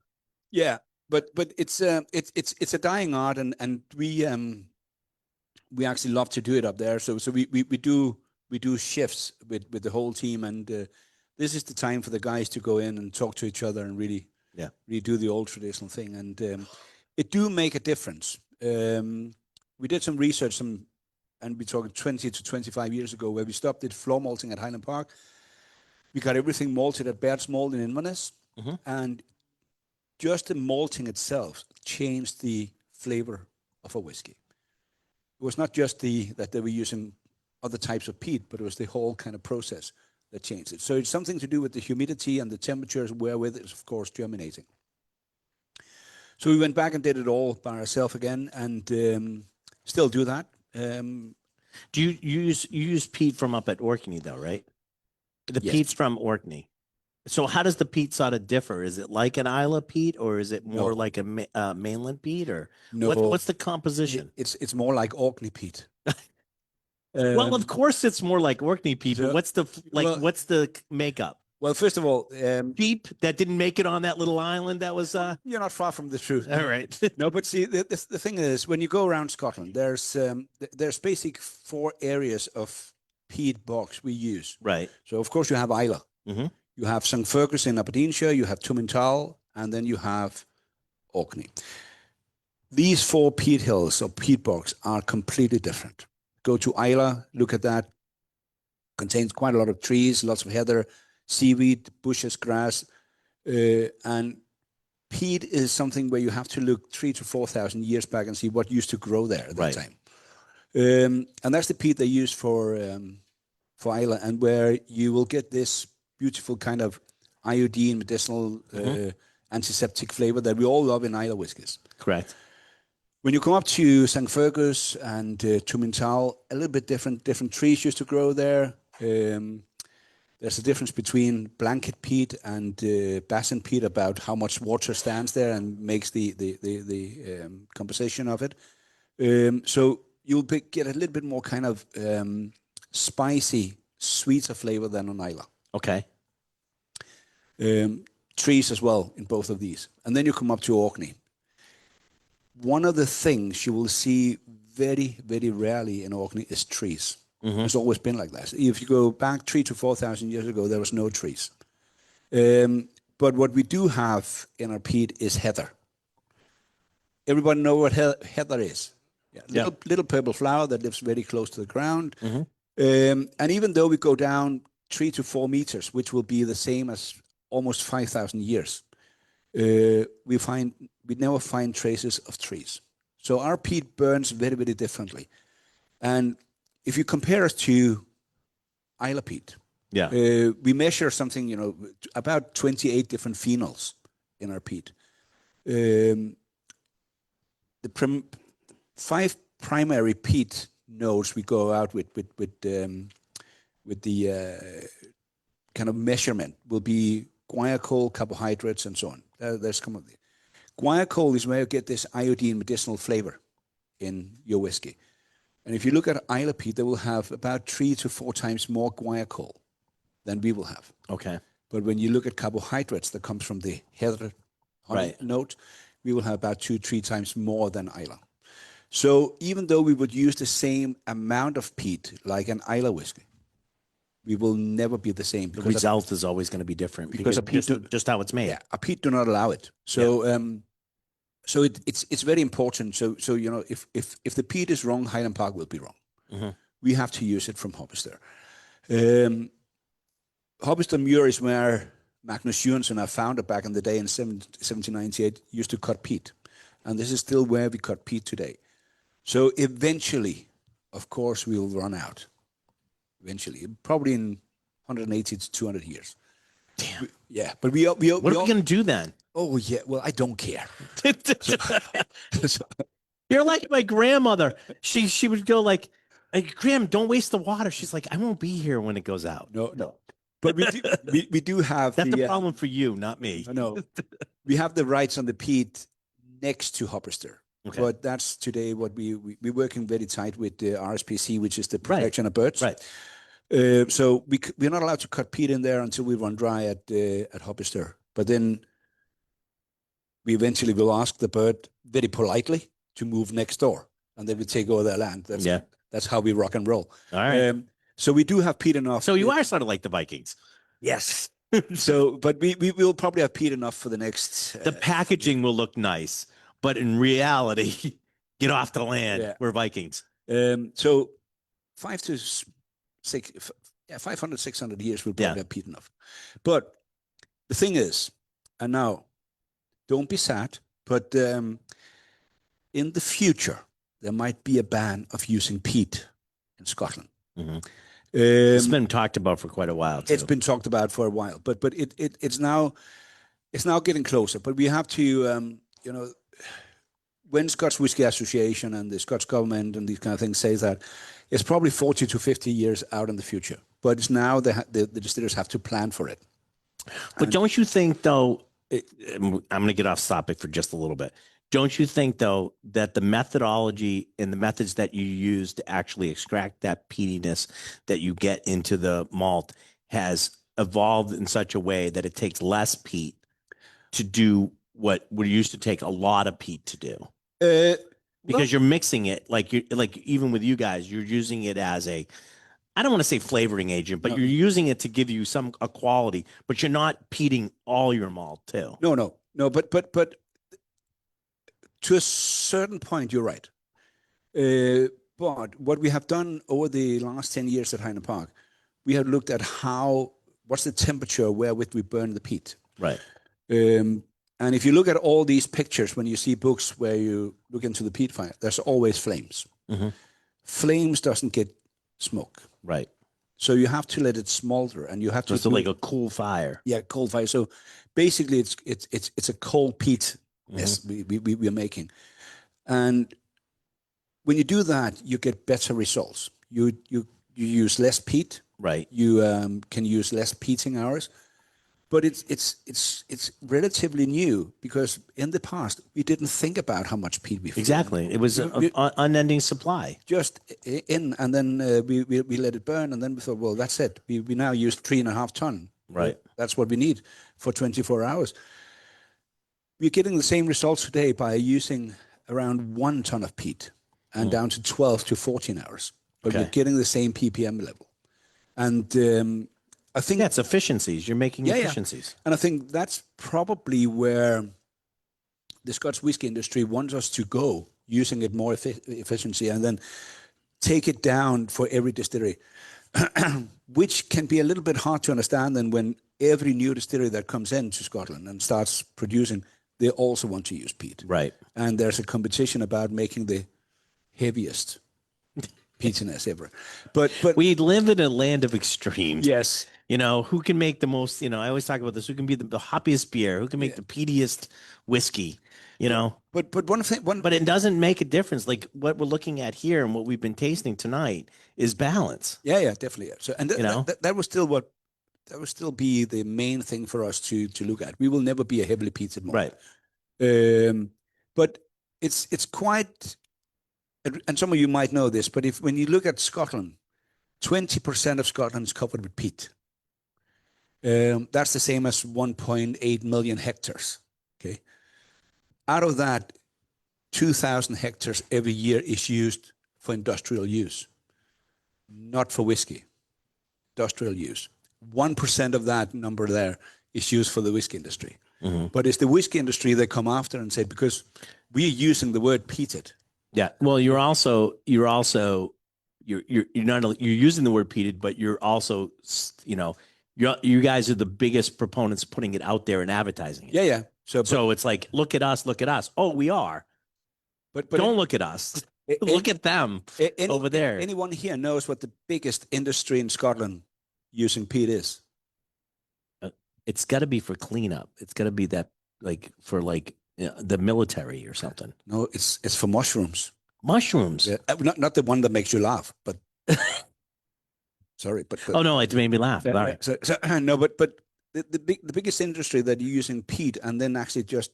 yeah, but it's a dying art, and we actually love to do it up there. So we do shifts with the whole team, and this is the time for the guys to go in and talk to each other and really do the old traditional thing, and it do make a difference. We did some research, and we're talking 20 to 25 years ago, where we stopped did floor malting at Highland Park. We got everything malted at Baird's Malt in Inverness, and just the malting itself changed the flavor of a whiskey. It was not just that they were using other types of peat, but it was the whole kind of process that changed it. So it's something to do with the humidity and the temperatures wherewith it's, of course, germinating. So we went back and did it all by ourselves again, and still do that. Do you use peat from up at Orkney though, right? The Yes. peat's from Orkney. So how does the peat sort of differ? Is it like an Isla peat, or is it more No. like a mainland peat, or No, what's the composition? it's more like Orkney peat. Well, of course it's more like Orkney peat, but so- what's the makeup? Well, first of all, Sheep that didn't make it on that little island that was you're not far from the truth. all right. No, but see, the thing is, when you go around Scotland, there's basic 4 areas of peat bogs we use. Right. So, of course, you have Isla. Mhm. You have St. Fergus in Aberdeenshire, you have Tumintal, and then you have Orkney. These 4 peat hills or peat bogs are completely different. Go to Isla, look at that. Contains quite a lot of trees, lots of heather, seaweed, bushes, grass, and peat is something where you have to look 3,000 to 4,000 years back and see what used to grow there at that time. And that's the peat they use for Isla, and where you will get this beautiful kind of iodine, medicinal, antiseptic flavor that we all love in Isla whiskies. Correct. When you come up to St. Fergus and Tumintal, a little bit different trees used to grow there. There's a difference between blanket peat and basin peat about how much water stands there and makes the composition of it. So you'll get a little bit more kind of spicy, sweeter flavor than on Isla. Okay. Trees as well in both of these. And then you come up to Orkney. One of the things you will see very, very rarely in Orkney is trees. It's always been like that. If you go back 3,000 to 4,000 years ago, there was no trees. But what we do have in our peat is heather. Everybody know what heather is? Yeah, little purple flower that lives very close to the ground. And even though we go down 3 to 4 meters, which will be the same as almost 5,000 years, we never find traces of trees. So our peat burns very, very differently. And if you compare us to Isla peat, we measure something, about 28 different phenols in our peat. The 5 primary peat nodes we go out with the kind of measurement will be guaiacol, carbohydrates, and so on. There's some of the guaiacol is where you get this iodine medicinal flavor in your whiskey. And if you look at Isla peat, they will have about 3 to 4 times more guaiacol than we will have. Okay. But when you look at carbohydrates that comes from the heather note, we will have about 2 to 3 times more than Isla. So even though we would use the same amount of peat like an Isla whiskey, we will never be the same. The result is always going to be different because a peat just how it's made. Yeah, a peat do not allow it. So so it's very important. So if the peat is wrong, Highland Park will be wrong. We have to use it from Hobbister. Hobbister Muir is where Magnus Jørgensen, our founder back in the day in 1798, used to cut peat. And this is still where we cut peat today. So eventually, of course, we will run out. Eventually, probably in 180 to 200 years. Damn. Yeah, but what are we going to do then? Oh, yeah. Well, I don't care. You're like my grandmother. She would go like, Graham, don't waste the water. She's like, I won't be here when it goes out. No. But we do have that's the problem for you, not me. No, we have the rights on the peat next to Hobbister. Okay. But that's today what we're working very tight with the RSPC, which is the Right. protection of birds. Right. So we're not allowed to cut peat in there until we run dry at Hoppister. But then we eventually will ask the bird very politely to move next door, and then we take over their land. That's how we rock and roll. All right. So we do have peat enough. So you are sort of like the Vikings. Yes. So, but we will probably have peat enough for the next. The packaging will look nice, but in reality, get off the land. Yeah. We're Vikings. So 500, 600 years we'll probably have peat enough. But the thing is, and now, don't be sad, but in the future there might be a ban of using peat in Scotland. Mm-hmm. It's been talked about for quite a while. Too. It's been talked about for a while, but it's now getting closer. But we have to, when Scotch Whisky Association and the Scotch government and these kind of things say that, it's probably 40 to 50 years out in the future. But it's now the distillers have to plan for it. But don't you think, though? I'm going to get off topic for just a little bit. Don't you think, though, that the methodology and the methods that you use to actually extract that peatiness that you get into the malt has evolved in such a way that it takes less peat to do what would used to take a lot of peat to do? Because you're mixing it like even with you guys, you're using it as a, I don't want to say flavoring agent, but you're using it to give you a quality, but you're not peating all your malt too. No. But to a certain point, you're right. But what we have done over the last 10 years at Highland Park, we have looked at what's the temperature wherewith we burn the peat. Right. And if you look at all these pictures, when you see books where you look into the peat fire, there's always flames. Mm-hmm. Flames doesn't get smoke. Right. So you have to let it smolder, and you have to. So like a cool fire. Yeah, cold fire. So basically, it's a cold peat. Yes, we are making, and when you do that, you get better results. You use less peat. Right. You can use less peating hours. But it's relatively new because in the past we didn't think about how much peat we exactly. It was an unending supply. Just in, and then we let it burn, and then we thought, well, that's it. We now use 3.5 ton. Right. That's what we need for 24 hours. We're getting the same results today by using around 1 ton of peat and down to 12 to 14 hours. But we're getting the same ppm level, and. I think that's efficiencies. You're making efficiencies. And I think that's probably where the Scotch whisky industry wants us to go, using it more efficiency and then take it down for every distillery, which can be a little bit hard to understand. And when every new distillery that comes into Scotland and starts producing, they also want to use peat. Right. And there's a competition about making the heaviest peatiness ever. But we live in a land of extremes. Yes. Who can make the most, I always talk about this, who can be the hoppiest beer, who can make the peatiest whiskey, But but it doesn't make a difference. Like what we're looking at here and what we've been tasting tonight is balance. Yeah, definitely. So, and that was still that will still be the main thing for us to look at. We will never be a heavily peated malt. Right. But it's quite, and some of you might know this, but when you look at Scotland, 20% of Scotland is covered with peat. That's the same as 1.8 million hectares. Okay. Out of that, 2,000 hectares every year is used for industrial use, not for whiskey. Industrial use. 1% of that number there is used for the whiskey industry. Mm-hmm. But it's the whiskey industry they come after and say, because we're using the word peated. Yeah. Well, you're using the word peated, but you're also, you guys are the biggest proponents putting it out there and advertising it. Yeah. So it's like, look at us. Oh, we are. But don't look at us. Look at them over there. Anyone here knows what the biggest industry in Scotland using peat is? It's got to be for cleanup. It's got to be that for the military or something. No, it's for mushrooms. Mushrooms. Yeah. Not the one that makes you laugh, but sorry, but oh no, it made me laugh. All right. So no, but the biggest industry that you're using peat and then actually just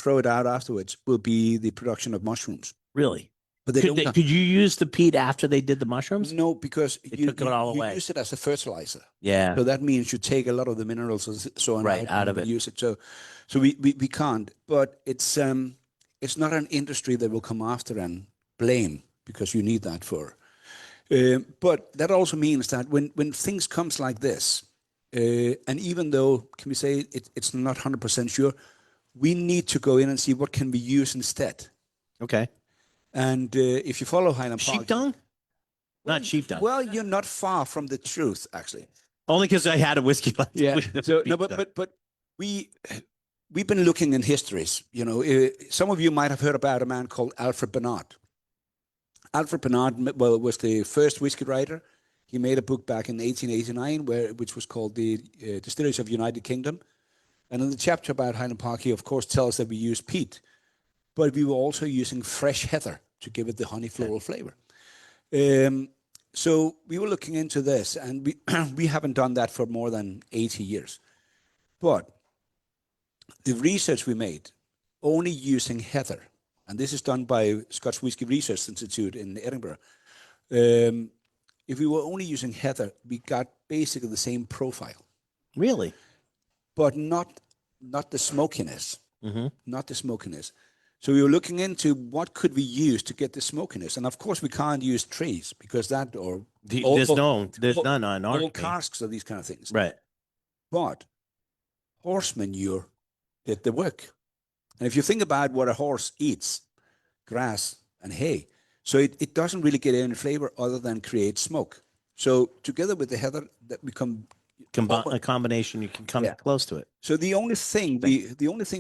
throw it out afterwards will be the production of mushrooms. Really? But they don't. Could you use the peat after they did the mushrooms? No, because They took it all you away. use it as a fertilizer. Yeah. So that means you take a lot of the minerals and so on Right, out of and it. use it. So we can't. But it's not an industry that will come after and blame, because you need that for. But that also means that when things comes like this, and even though, can we say it's not 100% sure, we need to go in and see what can we use instead. Okay. And if you follow Highland Park, Sheep dung? Not sheep dung. well, you're not far from the truth, actually. Only because I had a whiskey. Yeah. So no, sheep dung. but we've been looking in histories. You know, some of you might have heard about a man called Alfred Bernard. Alfred Bernard, well, was the first whiskey writer. He made a book back in 1889, which was called the Distilleries of United Kingdom. And in the chapter about Highland Park, he of course tells that we use peat, but we were also using fresh heather to give it the honey floral flavor. So we were looking into this, and we haven't done that for more than 80 years. But the research we made, only using heather, and this is done by Scotch Whisky Research Institute in Edinburgh. If we were only using heather, we got basically the same profile, Really? but not the smokiness, Mm-hmm. not the smokiness. So we were looking into what could we use to get the smokiness, and of course we can't use trees because that or There's none on our old casks or these kind of things. Right. But horse manure did the work. And if you think about what a horse eats, grass and hay, so it doesn't really get any flavor other than create smoke. So together with the heather, that become A combination, you can come close to it. so the only thing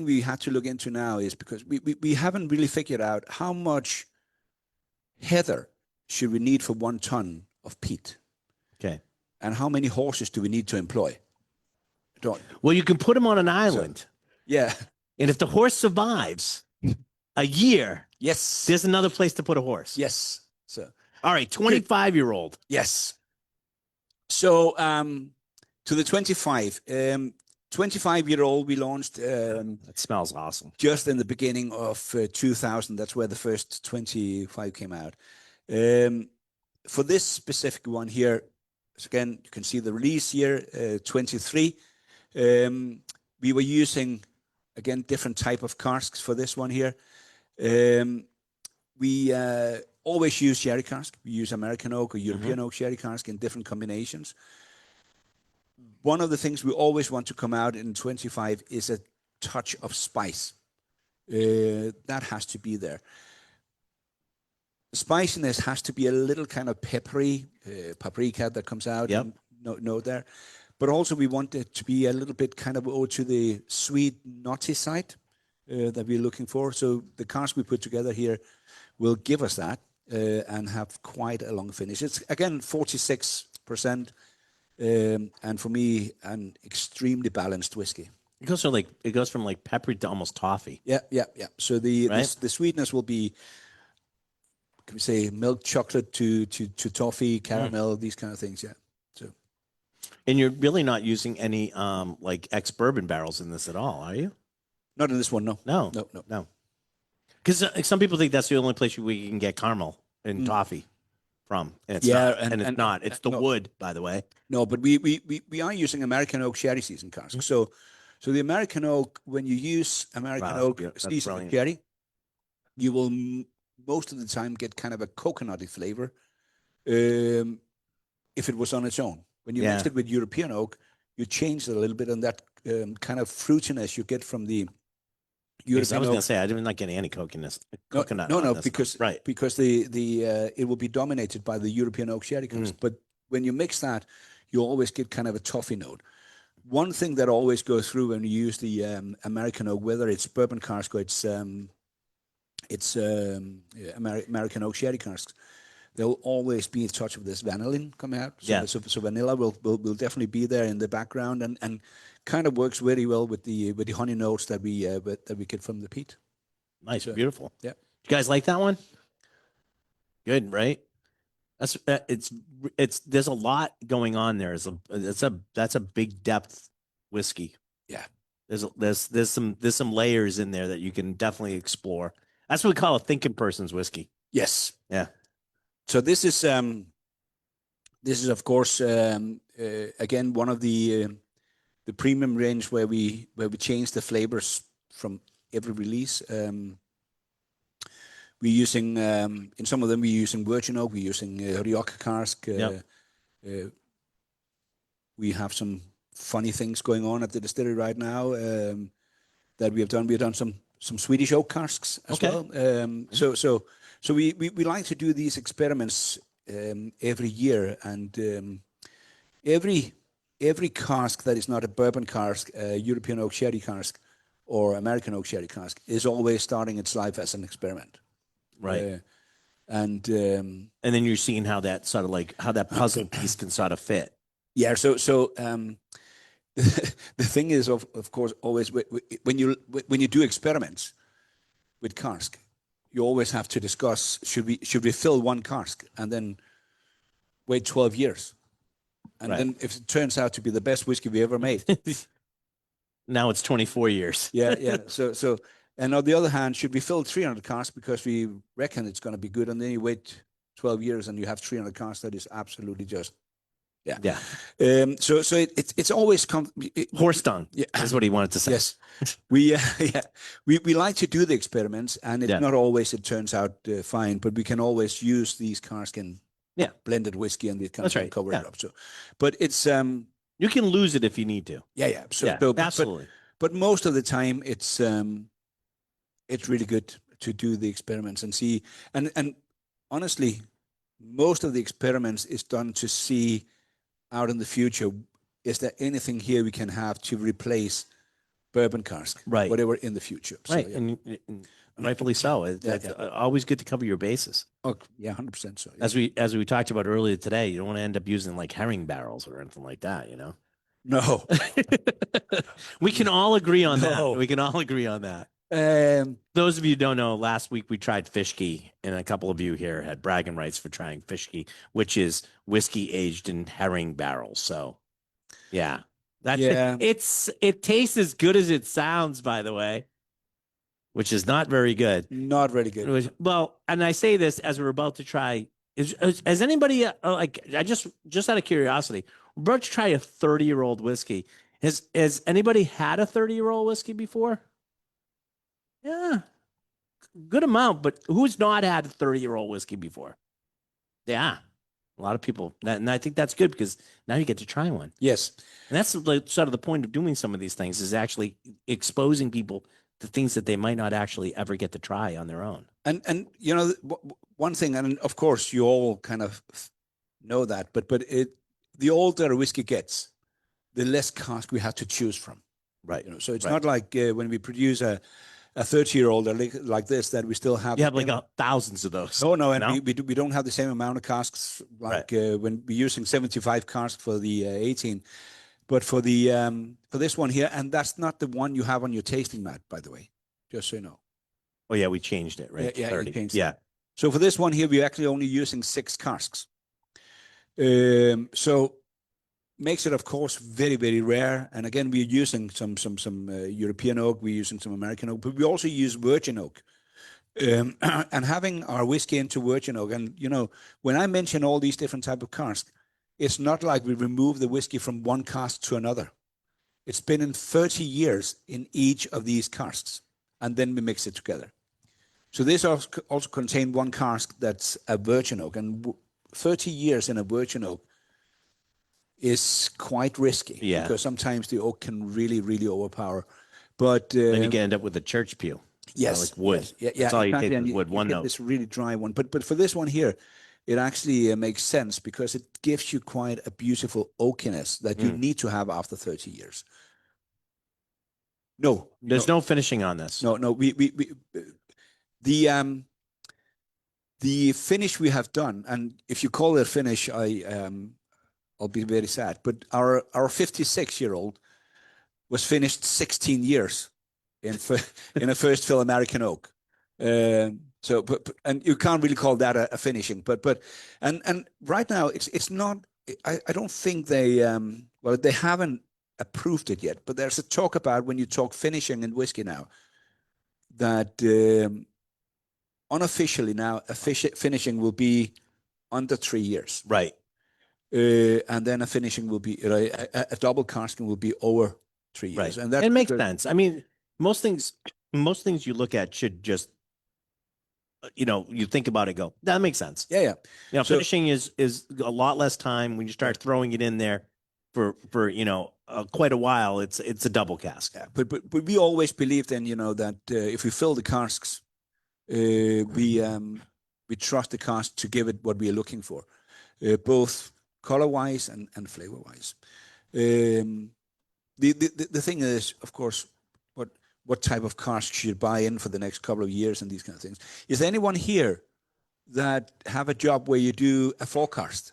we had to look into now is, because we haven't really figured out how much heather should we need for 1 ton of peat, Okay. and how many horses do we need to employ? Well, you can put them on an island, Yeah. and if the horse survives a year, Yes. there's another place to put a horse. Yes. So All right, 25-year-old. yes. So to the 25-year-old, we launched That smells awesome. just in the beginning of 2000. That's where the first 25 came out. For this specific one here, so again, you can see the release year, 23. We were using, again, different type of casks for this one here. We always use sherry cask. We use American oak or European oak sherry cask in different combinations. One of the things we always want to come out in 25 is a touch of spice. That has to be there. The spiciness has to be a little kind of peppery, paprika that comes out. Yep. No there. But also we want it to be a little bit kind of over to the sweet, nutty side that we're looking for. So the cask we put together here will give us that and have quite a long finish. It's, again, 46%. And for me, an extremely balanced whiskey. It goes from like peppery to almost toffee. Yeah. So the sweetness will be, can we say, milk chocolate to toffee, caramel, these kind of things. Yeah. So, And you're really not using any like ex-bourbon barrels in this at all, are you? not in this one, no. No. Because some people think that's the only place we can get caramel and toffee from. And it's not. And it's not. It's the wood, by the way. No, but we are using American oak sherry seasoned cask. So the American oak, when you use American oak seasoned sherry, you will most of the time get kind of a coconutty flavor. If it was on its own, when you mix it with European oak, you change it a little bit, and that kind of fruitiness you get from the European I was oak. going to say I did not get any coconut. No, because the it will be dominated by the European oak sherry cask. But when you mix that, you always get kind of a toffee note. One thing that always goes through when you use the American oak, whether it's bourbon cask or it's American oak sherry casks, there will always be a touch of this vanillin coming out. So vanilla will definitely be there in the background and kind of works very well with the honey notes that we get from the peat. Nice, beautiful. Yeah. You guys like that one? Good, right? That's it's there's a lot going on there. That's a big depth whiskey. Yeah. There's some layers in there that you can definitely explore. That's what we call a thinking person's whiskey. Yes. Yeah. So this is of course again one of the premium range where we change the flavors from every release. We're using in some of them we're using virgin oak, we're using Rioja cask. We have some funny things going on at the distillery right now that we have done. We've done some Swedish oak casks as well. So we like to do these experiments every year, and every cask that is not a bourbon cask, European oak sherry cask, or American oak sherry cask is always starting its life as an experiment. Right. And then you're seeing how that sort of like how that puzzle piece can sort of fit. Yeah. So the thing is, of course, always when you do experiments with cask, you always have to discuss should we fill one cask and then wait 12 years, and then if it turns out to be the best whiskey we ever made, now it's 24 years. Yeah. So and on the other hand, should we fill 300 casks because we reckon it's going to be good, and then you wait 12 years and you have 300 casks that is absolutely just. Yeah. So it's always horse dung. Yeah, is what he wanted to say. Yes, we like to do the experiments, and it's not always it turns out fine, but we can always use these casks in blended whiskey and these kind of cover it up. So, but it's you can lose it if you need to. Yeah. So absolutely. But most of the time, it's really good to do the experiments and see, and honestly, most of the experiments is done to see. Out in the future, is there anything here we can have to replace bourbon cask, whatever in the future? Right, so, and rightfully so. It's always good to cover your bases. Oh, yeah, 100% so. Yeah. As we talked about earlier today, you don't want to end up using like herring barrels or anything like that, you know? No. We can all agree on that. We can all agree on that. Those of you who don't know, last week we tried Fishkey, and a couple of you here had bragging rights for trying Fishkey, which is whiskey aged in herring barrels. So, it tastes as good as it sounds, by the way, which is not very good. Not very good. Well, and I say this as we're about to try. Has anybody I just out of curiosity, we're about to try a 30-year-old whiskey. Has anybody had a 30-year-old whiskey before? Yeah, good amount, but who's not had a 30-year-old whiskey before? Yeah, a lot of people. And I think that's good because now you get to try one. Yes. And that's sort of the point of doing some of these things is actually exposing people to things that they might not actually ever get to try on their own. And you know, one thing, and of course you all kind of know that, but the older a whiskey gets, the less cask we have to choose from. Right. You know, so it's not like when we produce a 30-year-old like this that we still have. You have like thousands of those. Oh no, and we don't have the same amount of casks like when we're using 75 casks for the 18, but for the for this one here, and that's not the one you have on your tasting mat, by the way, just so you know. Oh yeah, we changed it, right? Yeah, 30. Changed it. So for this one here, we're actually only using 6 casks. So makes it, of course, very, very rare. And again, we're using some European oak. We're using some American oak, but we also use virgin oak. And having our whiskey into virgin oak. And, you know, when I mention all these different type of casks, it's not like we remove the whiskey from one cask to another. It's been in 30 years in each of these casks, and then we mix it together. So this also contains one cask that's a virgin oak, and 30 years in a virgin oak is quite risky because sometimes the oak can really, really overpower. But then you can end up with a church pew. Yes, like wood. Yes, That's all you take is wood. One note. This really dry one, but for this one here, it actually makes sense because it gives you quite a beautiful oakiness that you need to have after 30 years. No, there's no finishing on this. No, the finish we have done, and if you call it a finish, I'll be very sad. But our 56-year-old was finished 16 years in a first fill American oak. So, and you can't really call that a finishing. But right now it's not. I don't think they they haven't approved it yet, but there's a talk about when you talk finishing in whiskey now, that unofficially now, finishing will be under 3 years. Right. And then a finishing will be, a double casking will be over 3 years. Right. And that it makes sense. I mean, most things you look at should just, you think about it, go, that makes sense. Yeah. So- Finishing is a lot less time when you start throwing it in there for quite a while. It's a double cask. Yeah, but we always believed then, that if we fill the casks, we trust the cask to give it what we are looking for, both color wise and flavor wise. The thing is, of course, what type of cask should you buy in for the next couple of years and these kind of things. Is there anyone here that have a job where you do a forecast?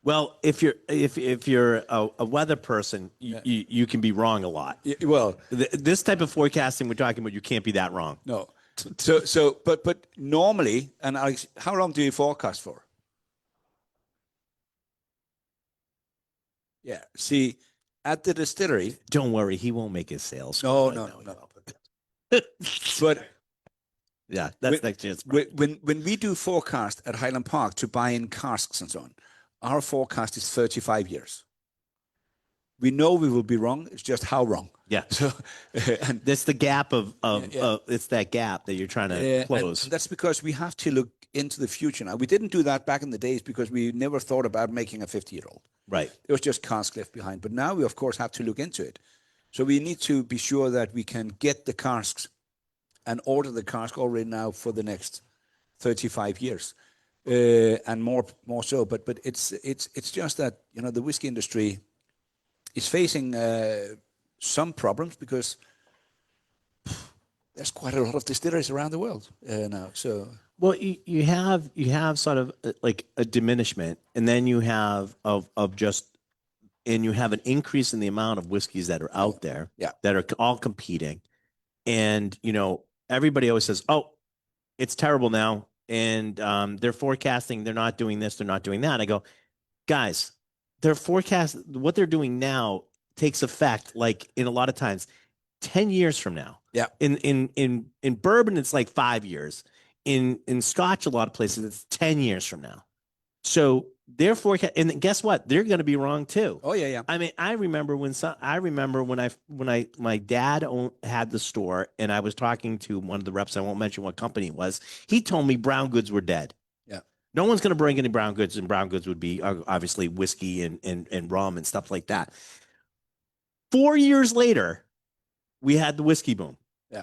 Well, if you're a weather person, you can be wrong a lot. Well, This type of forecasting we're talking about, you can't be that wrong. no. But normally, and Alex, how long do you forecast for? Yeah. See, at the distillery. Don't worry, he won't make his sales. No. But yeah, that's next year's. when we do forecast at Highland Park to buy in casks and so on, our forecast is 35 years. We know we will be wrong. It's just how wrong. Yeah. So, and That's the gap of it's that gap that you're trying to close. and that's because we have to look into the future now. We didn't do that back in the days because we never thought about making a 50-year-old. Right. It was just cask left behind. But now we, of course, have to look into it. So we need to be sure that we can get the casks and order the cask already now for the next 35 years. And more so. But it's just that, the whiskey industry is facing some problems because there's quite a lot of distilleries around the world now. So Well, you have sort of like a diminishment, and then you have you have an increase in the amount of whiskeys that are out there, that are all competing, and everybody always says, "Oh, it's terrible now," and they're forecasting, they're not doing this, they're not doing that. I go, guys, what they're doing now takes effect, like in a lot of times, 10 years from now. Yeah. In bourbon, it's like 5 years. In Scotch, a lot of places, it's 10 years from now. So their forecast, and guess what? They're going to be wrong too. Oh yeah. I mean, I remember when my dad had the store, and I was talking to one of the reps. I won't mention what company it was. He told me brown goods were dead. Yeah. No one's going to bring any brown goods, and brown goods would be obviously whiskey and rum and stuff like that. 4 years later, we had the whiskey boom. Yeah.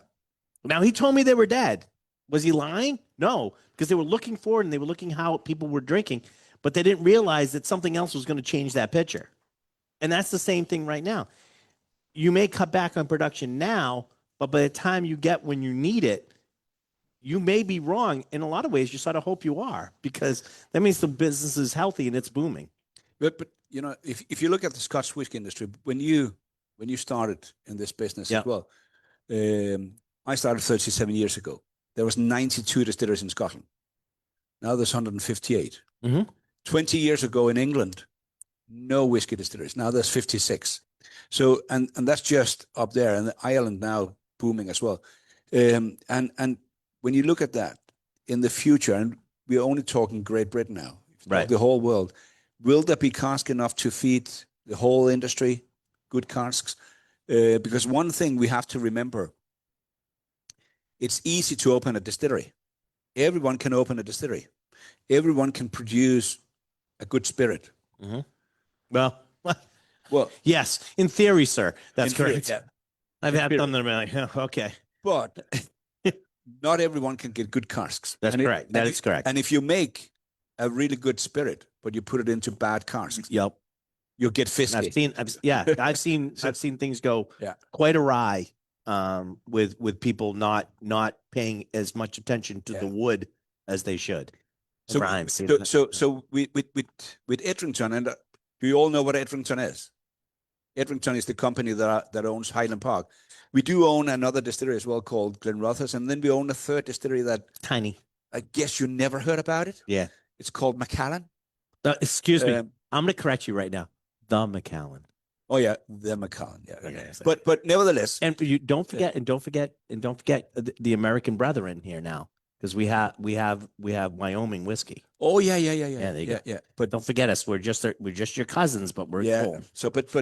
Now he told me they were dead. Was he lying? No, because they were looking forward and they were looking how people were drinking, but they didn't realize that something else was going to change that picture. And that's the same thing right now. You may cut back on production now, but by the time you get when you need it, you may be wrong. In a lot of ways, you sort of hope you are, because that means the business is healthy and it's booming. But if you look at the Scotch whiskey industry, when you started in this business as well, I started 37 years ago. There was 92 distilleries in Scotland. Now there's 158. 20 years ago in England, no whiskey distilleries. Now there's 56. So, and that's just up there, and Ireland now booming as well. And when you look at that in the future, and we're only talking Great Britain now, right? The whole world, will there be cask enough to feed the whole industry? Good casks, because one thing we have to remember. It's easy to open a distillery. Everyone can open a distillery. Everyone can produce a good spirit. Well, Well, yes, in theory, sir. That's in theory, correct. yeah. I've had them that are like, oh, okay. But not everyone can get good casks. That's correct. That is correct. And if you make a really good spirit, but you put it into bad casks, Yep. you'll get fisky. I've seen things go quite awry with people not paying as much attention to the wood as they should. So with Edrington, and do you all know what Edrington is? Edrington is the company that owns Highland Park. We do own another distillery as well called Glenrothes, and then we own a third distillery that tiny. I guess you never heard about it. Yeah, it's called Macallan. Excuse me, I'm going to correct you right now. The Macallan. Oh yeah, the Macallan. Yeah, Yeah, okay. exactly. But nevertheless, And you don't forget, the American brethren here now, because we have Wyoming whiskey. oh Yeah, there you go. yeah. But Don't forget us. We're just your cousins, but we're yeah. cool. So, but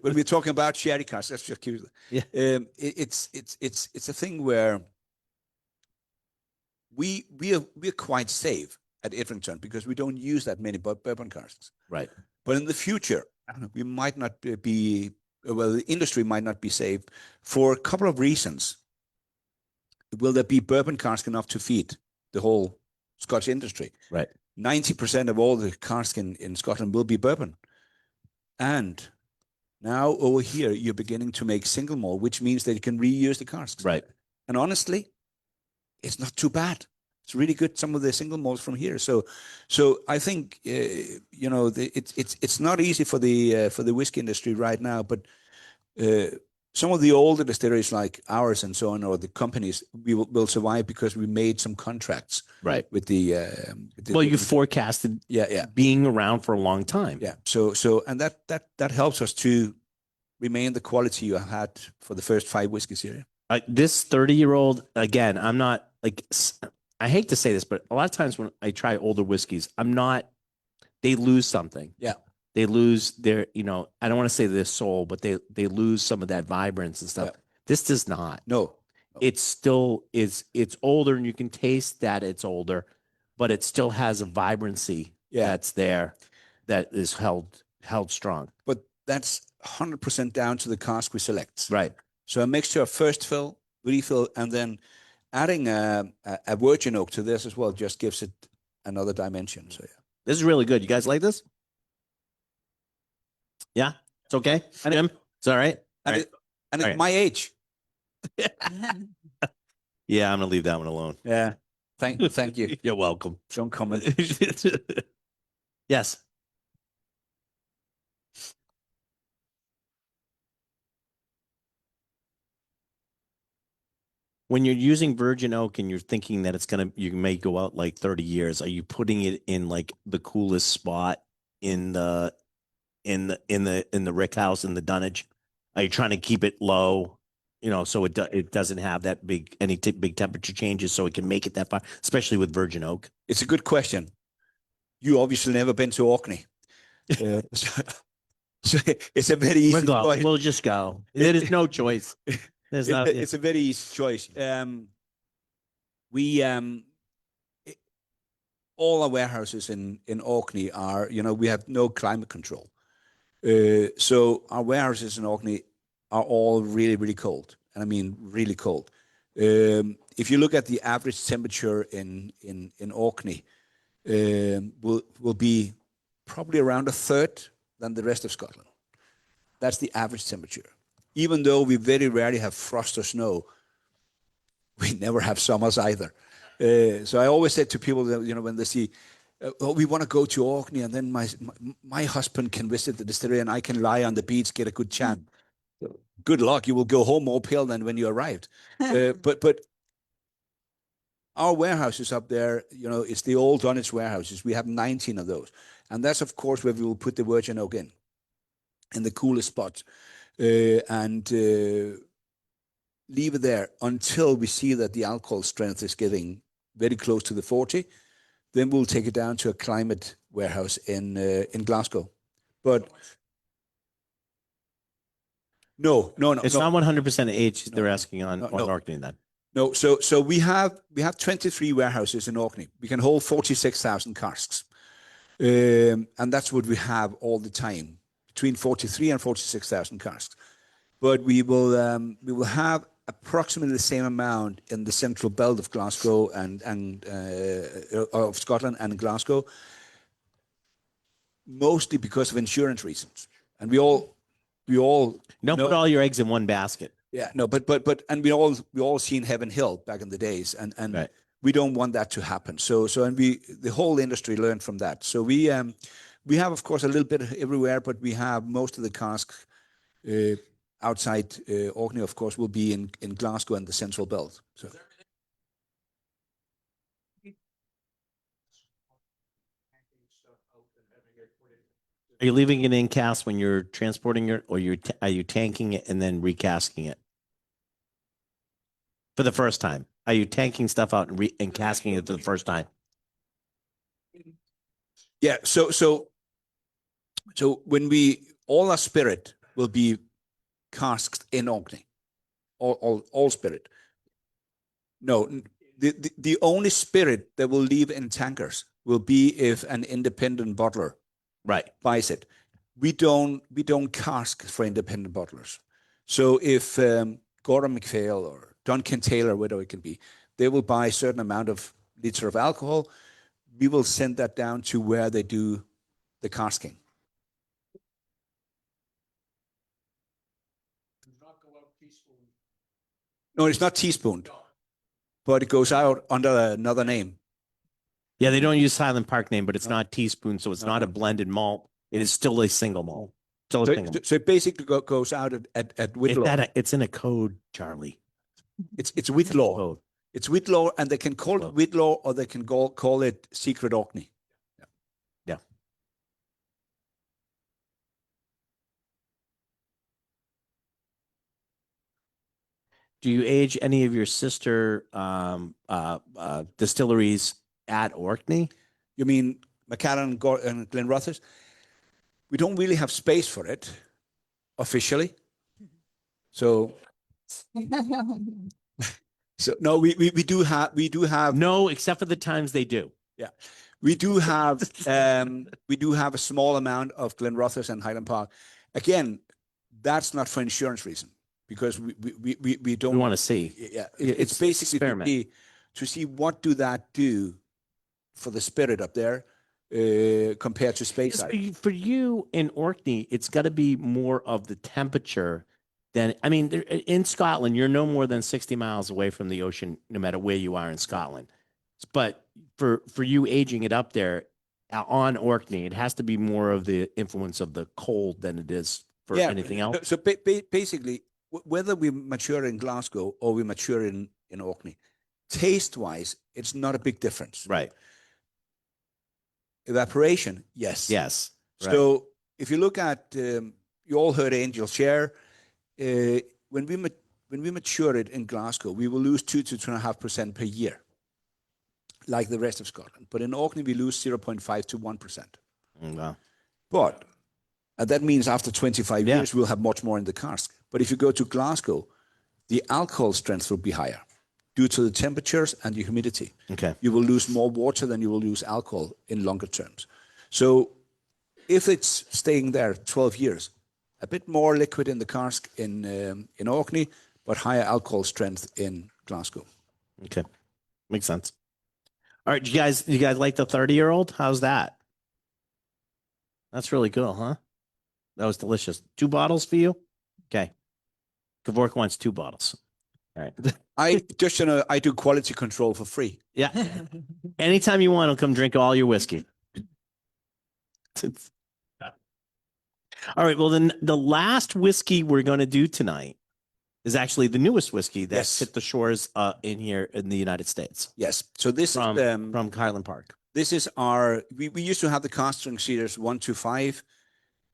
when we're talking about sherry casks, let's just keep. Yeah. It's a thing where we're quite safe at Edrington because we don't use that many bourbon casks. Right. But in the future, we might not be, well, the industry might not be safe for a couple of reasons. Will there be bourbon cask enough to feed the whole Scotch industry? Right. 90% of all the cask in Scotland will be bourbon. And now over here, you're beginning to make single malt, which means that you can reuse the casks. Right. And honestly, it's not too bad. It's really good. Some of the single malts from here. So I think it's not easy for the whiskey industry right now. But some of the older distilleries like ours and so on, or the companies, will survive because we made some contracts. Right. With the well, you forecasted. Yeah. Being around for a long time. Yeah. So and that helps us to remain the quality you had for the first 5 whiskeys here. This 30-year-old, again, I'm not like, I hate to say this, but a lot of times when I try older whiskeys, they lose something. Yeah. They lose their, I don't want to say their soul, but they lose some of that vibrance and stuff. Yeah. This does not. No. It's still, it's older and you can taste that it's older, but it still has a vibrancy that's there that is held strong. But that's 100% down to the cask we select. Right. So a mixture of first fill, refill, and then adding a virgin oak to this as well just gives it another dimension. So yeah, this is really good. You guys like this? Yeah, it's okay. Jim, it's all right. And, All right. It's my age. Yeah, I'm gonna leave that one alone. Yeah, thank you. You're welcome. Don't comment. Yes. When you're using virgin oak and you're thinking that you may go out like 30 years, are you putting it in like the coolest spot in the rick house in the dunnage? Are you trying to keep it low, so it doesn't have that big temperature changes, so it can make it that far, especially with virgin oak? It's a good question. You obviously never been to Orkney. So it's a very easy choice. We'll just go. There is no choice. There's not. It's a very easy choice. We all our warehouses in Orkney are, we have no climate control. So our warehouses in Orkney are all really, really cold. And I mean, really cold. If you look at the average temperature in Orkney, will be probably around a third than the rest of Scotland. That's the average temperature. Even though we very rarely have frost or snow, we never have summers either. So I always say to people that, when they see, we want to go to Orkney, and then my husband can visit the distillery and I can lie on the beach, get a good tan. Good luck. You will go home more pale than when you arrived. But our warehouses up there, it's the old Dunwich warehouses. We have 19 of those. And that's, of course, where we will put the virgin oak in the coolest spots. And leave it there until we see that the alcohol strength is getting very close to the 40. Then we'll take it down to a climate warehouse in Glasgow. But no. It's not 100% age they're asking on Orkney then. No, so we have 23 warehouses in Orkney. We can hold 46,000 casks. And that's what we have all the time, between 43 and 46,000 casks. But we will have approximately the same amount in the central belt of Glasgow and of Scotland and Glasgow, mostly because of insurance reasons. And we all don't put all your eggs in one basket. Yeah, no, but and we all seen Heaven Hill back in the days, and right. We don't want that to happen. So the whole industry learned from that. So we have, of course, a little bit everywhere, but we have most of the casks outside Orkney, of course, will be in Glasgow and the Central Belt. So. Are you leaving it in cast when you're transporting it, or are you tanking it and then recasking it for the first time? Are you tanking stuff out and casking it for the first time? Yeah. So when all our spirit will be casked in Orkney, all spirit. No, the only spirit that will leave in tankers will be if an independent bottler Right. buys it. We don't cask for independent bottlers. So if Gordon MacPhail or Duncan Taylor, whatever it can be, they will buy a certain amount of liter of alcohol. We will send that down to where they do the casking. No, it's not teaspooned, but it goes out under another name. Yeah, they don't use Highland Park name, but it's No. not teaspoon, so it's No, not a no. blended malt. It is still a single malt. Still a So, single malt. so it basically goes out at Whitlaw. It's in a code, Charlie. It's Whitlaw. Code. It's Whitlaw, and they can call it Whitlaw, or they can call it Secret Orkney. Yeah. Do you age any of your sister distilleries at Orkney? You mean Macallan and Glenrothes? We don't really have space for it officially. So no, we do have No, except for the times they do. we do have a small amount of Glenrothes and Highland Park. Again, that's not for insurance reason, because we don't We want to see. Yeah, It's it's basically experiment. to see what do that do for the spirit up there compared to space side. For you in Orkney, it's got to be more of the temperature than, I mean, in Scotland, you're no more than 60 miles away from the ocean, no matter where you are in Scotland. But for you aging it up there on Orkney, it has to be more of the influence of the cold than it is for anything else. So basically, whether we mature in Glasgow or we mature in Orkney, taste-wise, it's not a big difference. Right. Evaporation, yes. Yes. Right. So if you look at, you all heard Angel Share, when we mature it in Glasgow, we will lose 2 to 2.5% per year, like the rest of Scotland. But in Orkney, we lose 0.5 to 1%. Wow. But that means after 25 years, we'll have much more in the cask. But if you go to Glasgow, the alcohol strength will be higher due to the temperatures and the humidity. Okay. You will lose more water than you will lose alcohol in longer terms. So if it's staying there 12 years, a bit more liquid in the cask in Orkney, but higher alcohol strength in Glasgow. Okay. Makes sense. All right. You guys like the 30-year-old? How's that? That's really cool, huh? That was delicious. 2 bottles for you? Okay. Kavork wants 2 bottles. All right. I do quality control for free. Yeah. Anytime you want, I'll come drink all your whiskey. All right. Well, then the last whiskey we're going to do tonight is actually the newest whiskey that's hit the shores in here in the United States. Yes. So this from, is from Highland Park. This is we used to have the cask strength cedars 1 to 5.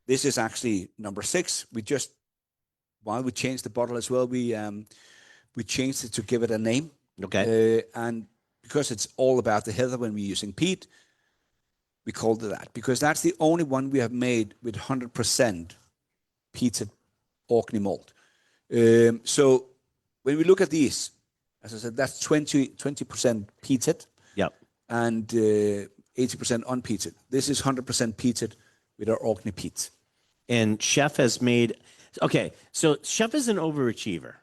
This is actually number 6. While we changed the bottle as well, we changed it to give it a name. Okay. And because it's all about the heather when we're using peat, we called it that, because that's the only one we have made with 100% peated Orkney malt. So when we look at these, as I said, that's 20% peated. Yep. And 80% unpeated. This is 100% peated with our Orkney peat. And Chef has made, okay, so Chef is an overachiever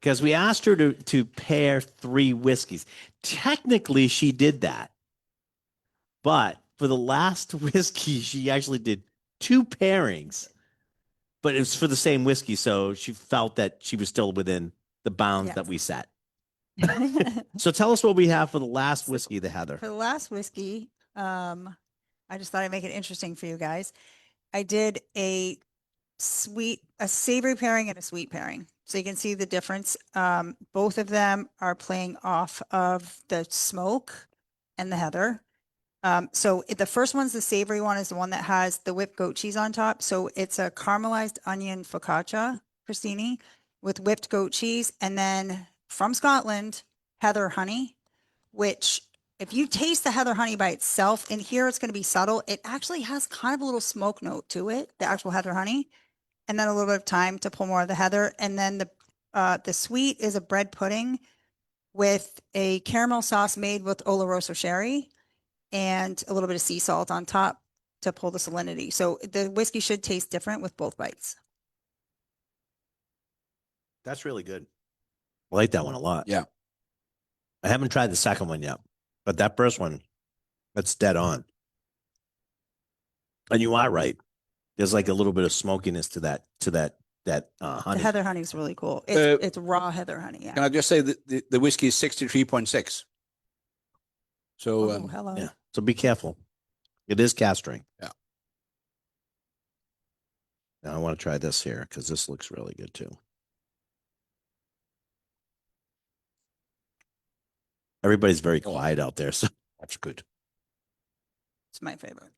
because we asked her to pair 3 whiskeys. Technically, she did that. But for the last whiskey, she actually did 2 pairings, but it was for the same whiskey. So she felt that she was still within the bounds that we set. So tell us what we have for the last whiskey, the Heather. For the last whiskey, I just thought I'd make it interesting for you guys. I did a savory pairing and a sweet pairing. So you can see the difference. Both of them are playing off of the smoke and the heather. The first one's the savory one, is the one that has the whipped goat cheese on top. So it's a caramelized onion focaccia crostini with whipped goat cheese. And then from Scotland, heather honey, which if you taste the heather honey by itself, and here it's going to be subtle, it actually has kind of a little smoke note to it, the actual heather honey, and then a little bit of time to pull more of the heather. And then the sweet is a bread pudding with a caramel sauce made with Oloroso sherry and a little bit of sea salt on top to pull the salinity. So the whiskey should taste different with both bites. That's really good. I like that one a lot. Yeah. I haven't tried the second one yet, but that first one, that's dead on. And you are right. There's like a little bit of smokiness to that The honey. heather honey is really cool. It's raw heather honey. Yeah. Can I just say that the whiskey is 63.6. So Oh, hello. Yeah. So be careful. It is castering. Yeah. Now I want to try this here because this looks really good too. Everybody's very quiet out there, so that's good. It's my favorite.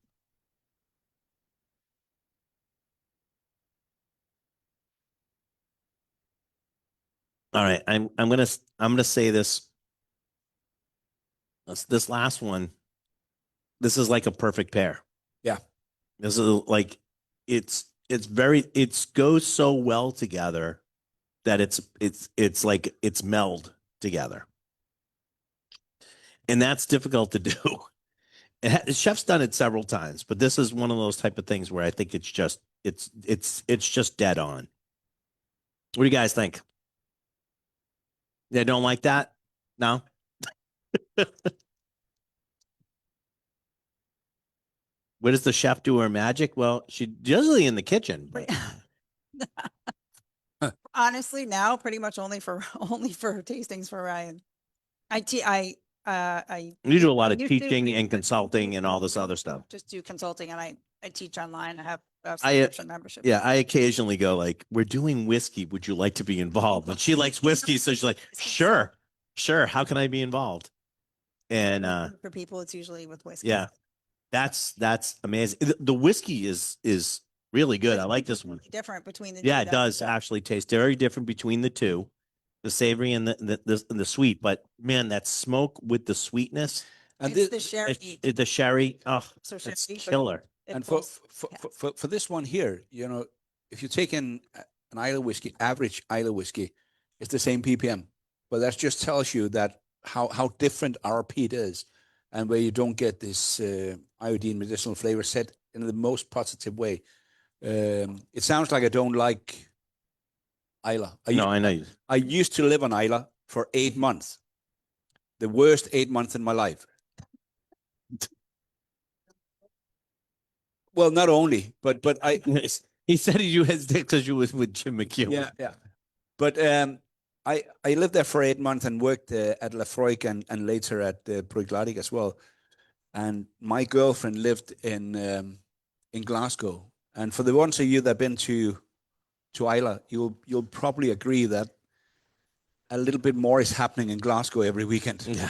All right, I'm gonna say this. This last one, this is like a perfect pair. Yeah. This is like it goes so well together that it's like it's meld together. And that's difficult to do. Chef's done it several times, but this is one of those type of things where I think it's just dead on. What do you guys think? They don't like that? No? What does the chef do her magic? Well, she's usually in the kitchen. But Honestly, now pretty much only for tastings for Ryan. you do a lot of used to- teaching and consulting and all this other stuff. Just do consulting, and I teach online. I have a I, subscription membership. Yeah, I occasionally go like, "We're doing whiskey. Would you like to be involved?" And she likes whiskey, so she's like, "Sure, sure. How can I be involved?" And For people, it's usually with whiskey. yeah, that's amazing. The whiskey is really good. I like this one. Different between the Yeah, two, it does actually taste very different between the two, the savory and the sweet. But man, that smoke with the sweetness, and It's the sherry. the sherry, oh, So it's sherry, but killer. it and pulls- for this one here, you know, if you take in an Islay whiskey, average Islay whiskey, it's the same ppm, but that just tells you that how different our peat is, and where you don't get this iodine medicinal flavor set in the most positive way. It sounds like I don't like Islay. No, I know. I used to live on Islay for 8 months, the worst 8 months in my life. Well, not only, but I He said you hesitated because you was with Jim McHugh. yeah. But I lived there for 8 months and worked at Lafroig and later at Bruichladdich as well. And my girlfriend lived in Glasgow. And for the ones of you that've been to Islay, you'll probably agree that a little bit more is happening in Glasgow every weekend. Yeah.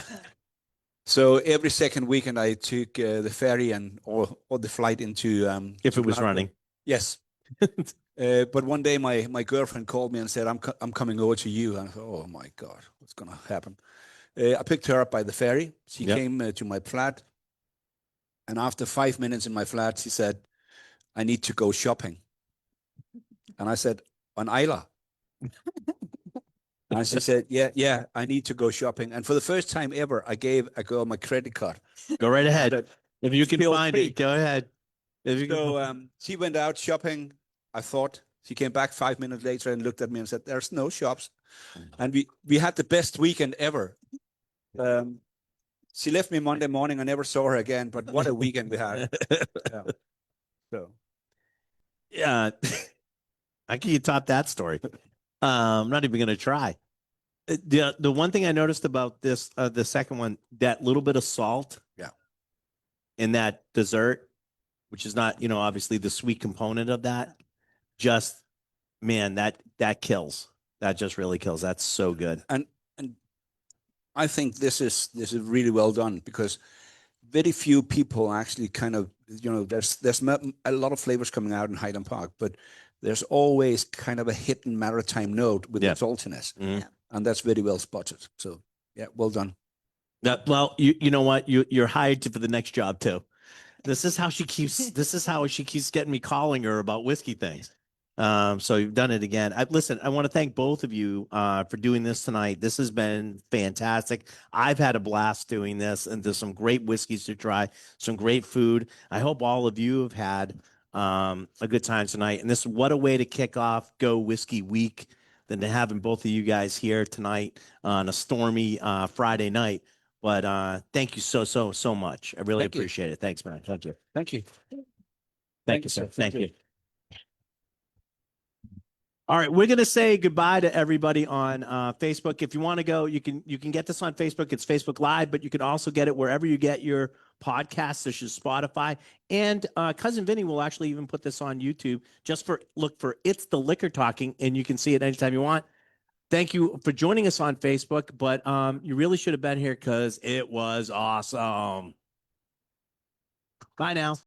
So every second weekend I took the ferry or the flight into If to it was Glasgow. running. Yes. But one day my girlfriend called me and said, I'm coming over to you. And I thought, oh my God, what's going to happen? I picked her up by the ferry. She Yep. came to my flat. And after 5 minutes in my flat, she said, I need to go shopping. And I said, on Islay. And she said, yeah, I need to go shopping. And for the first time ever, I gave a girl my credit card. Go right ahead. If you can Feel find free. it, go ahead. If you can, So she went out shopping. I thought she came back 5 minutes later and looked at me and said, "There's no shops," and we had the best weekend ever. She left me Monday morning. I never saw her again. But what a weekend we had! Yeah. So yeah, I can top that story. I'm not even going to try. The one thing I noticed about this, the second one, that little bit of salt, Yeah. in that dessert, which is not, obviously the sweet component of that, just man, that kills. That just really kills. That's so good. and I think this is really well done because very few people actually kind of, there's a lot of flavors coming out in Highland Park, but there's always kind of a hidden maritime note with the saltiness. Mhm. And that's very well spotted. So yeah, well done. Well, you know what? You're hired for the next job too. This is how she keeps getting me calling her about whiskey things. So you've done it again. Listen, I want to thank both of you for doing this tonight. This has been fantastic. I've had a blast doing this, and there's some great whiskeys to try, some great food. I hope all of you have had a good time tonight. And what a way to kick off Go Whiskey Week than to having both of you guys here tonight on a stormy Friday night. But thank you so much. I really appreciate it. Thanks, man. Thank you. Thank you. Thank you, sir. Thank you. All right, we're gonna say goodbye to everybody on Facebook. If you want to go, you can get this on Facebook. It's Facebook Live, but you can also get it wherever you get your podcasts, such as Spotify. And Cousin Vinny will actually even put this on YouTube. Just look for It's the Liquor Talking, and you can see it anytime you want. Thank you for joining us on Facebook, but you really should have been here because it was awesome. Bye now.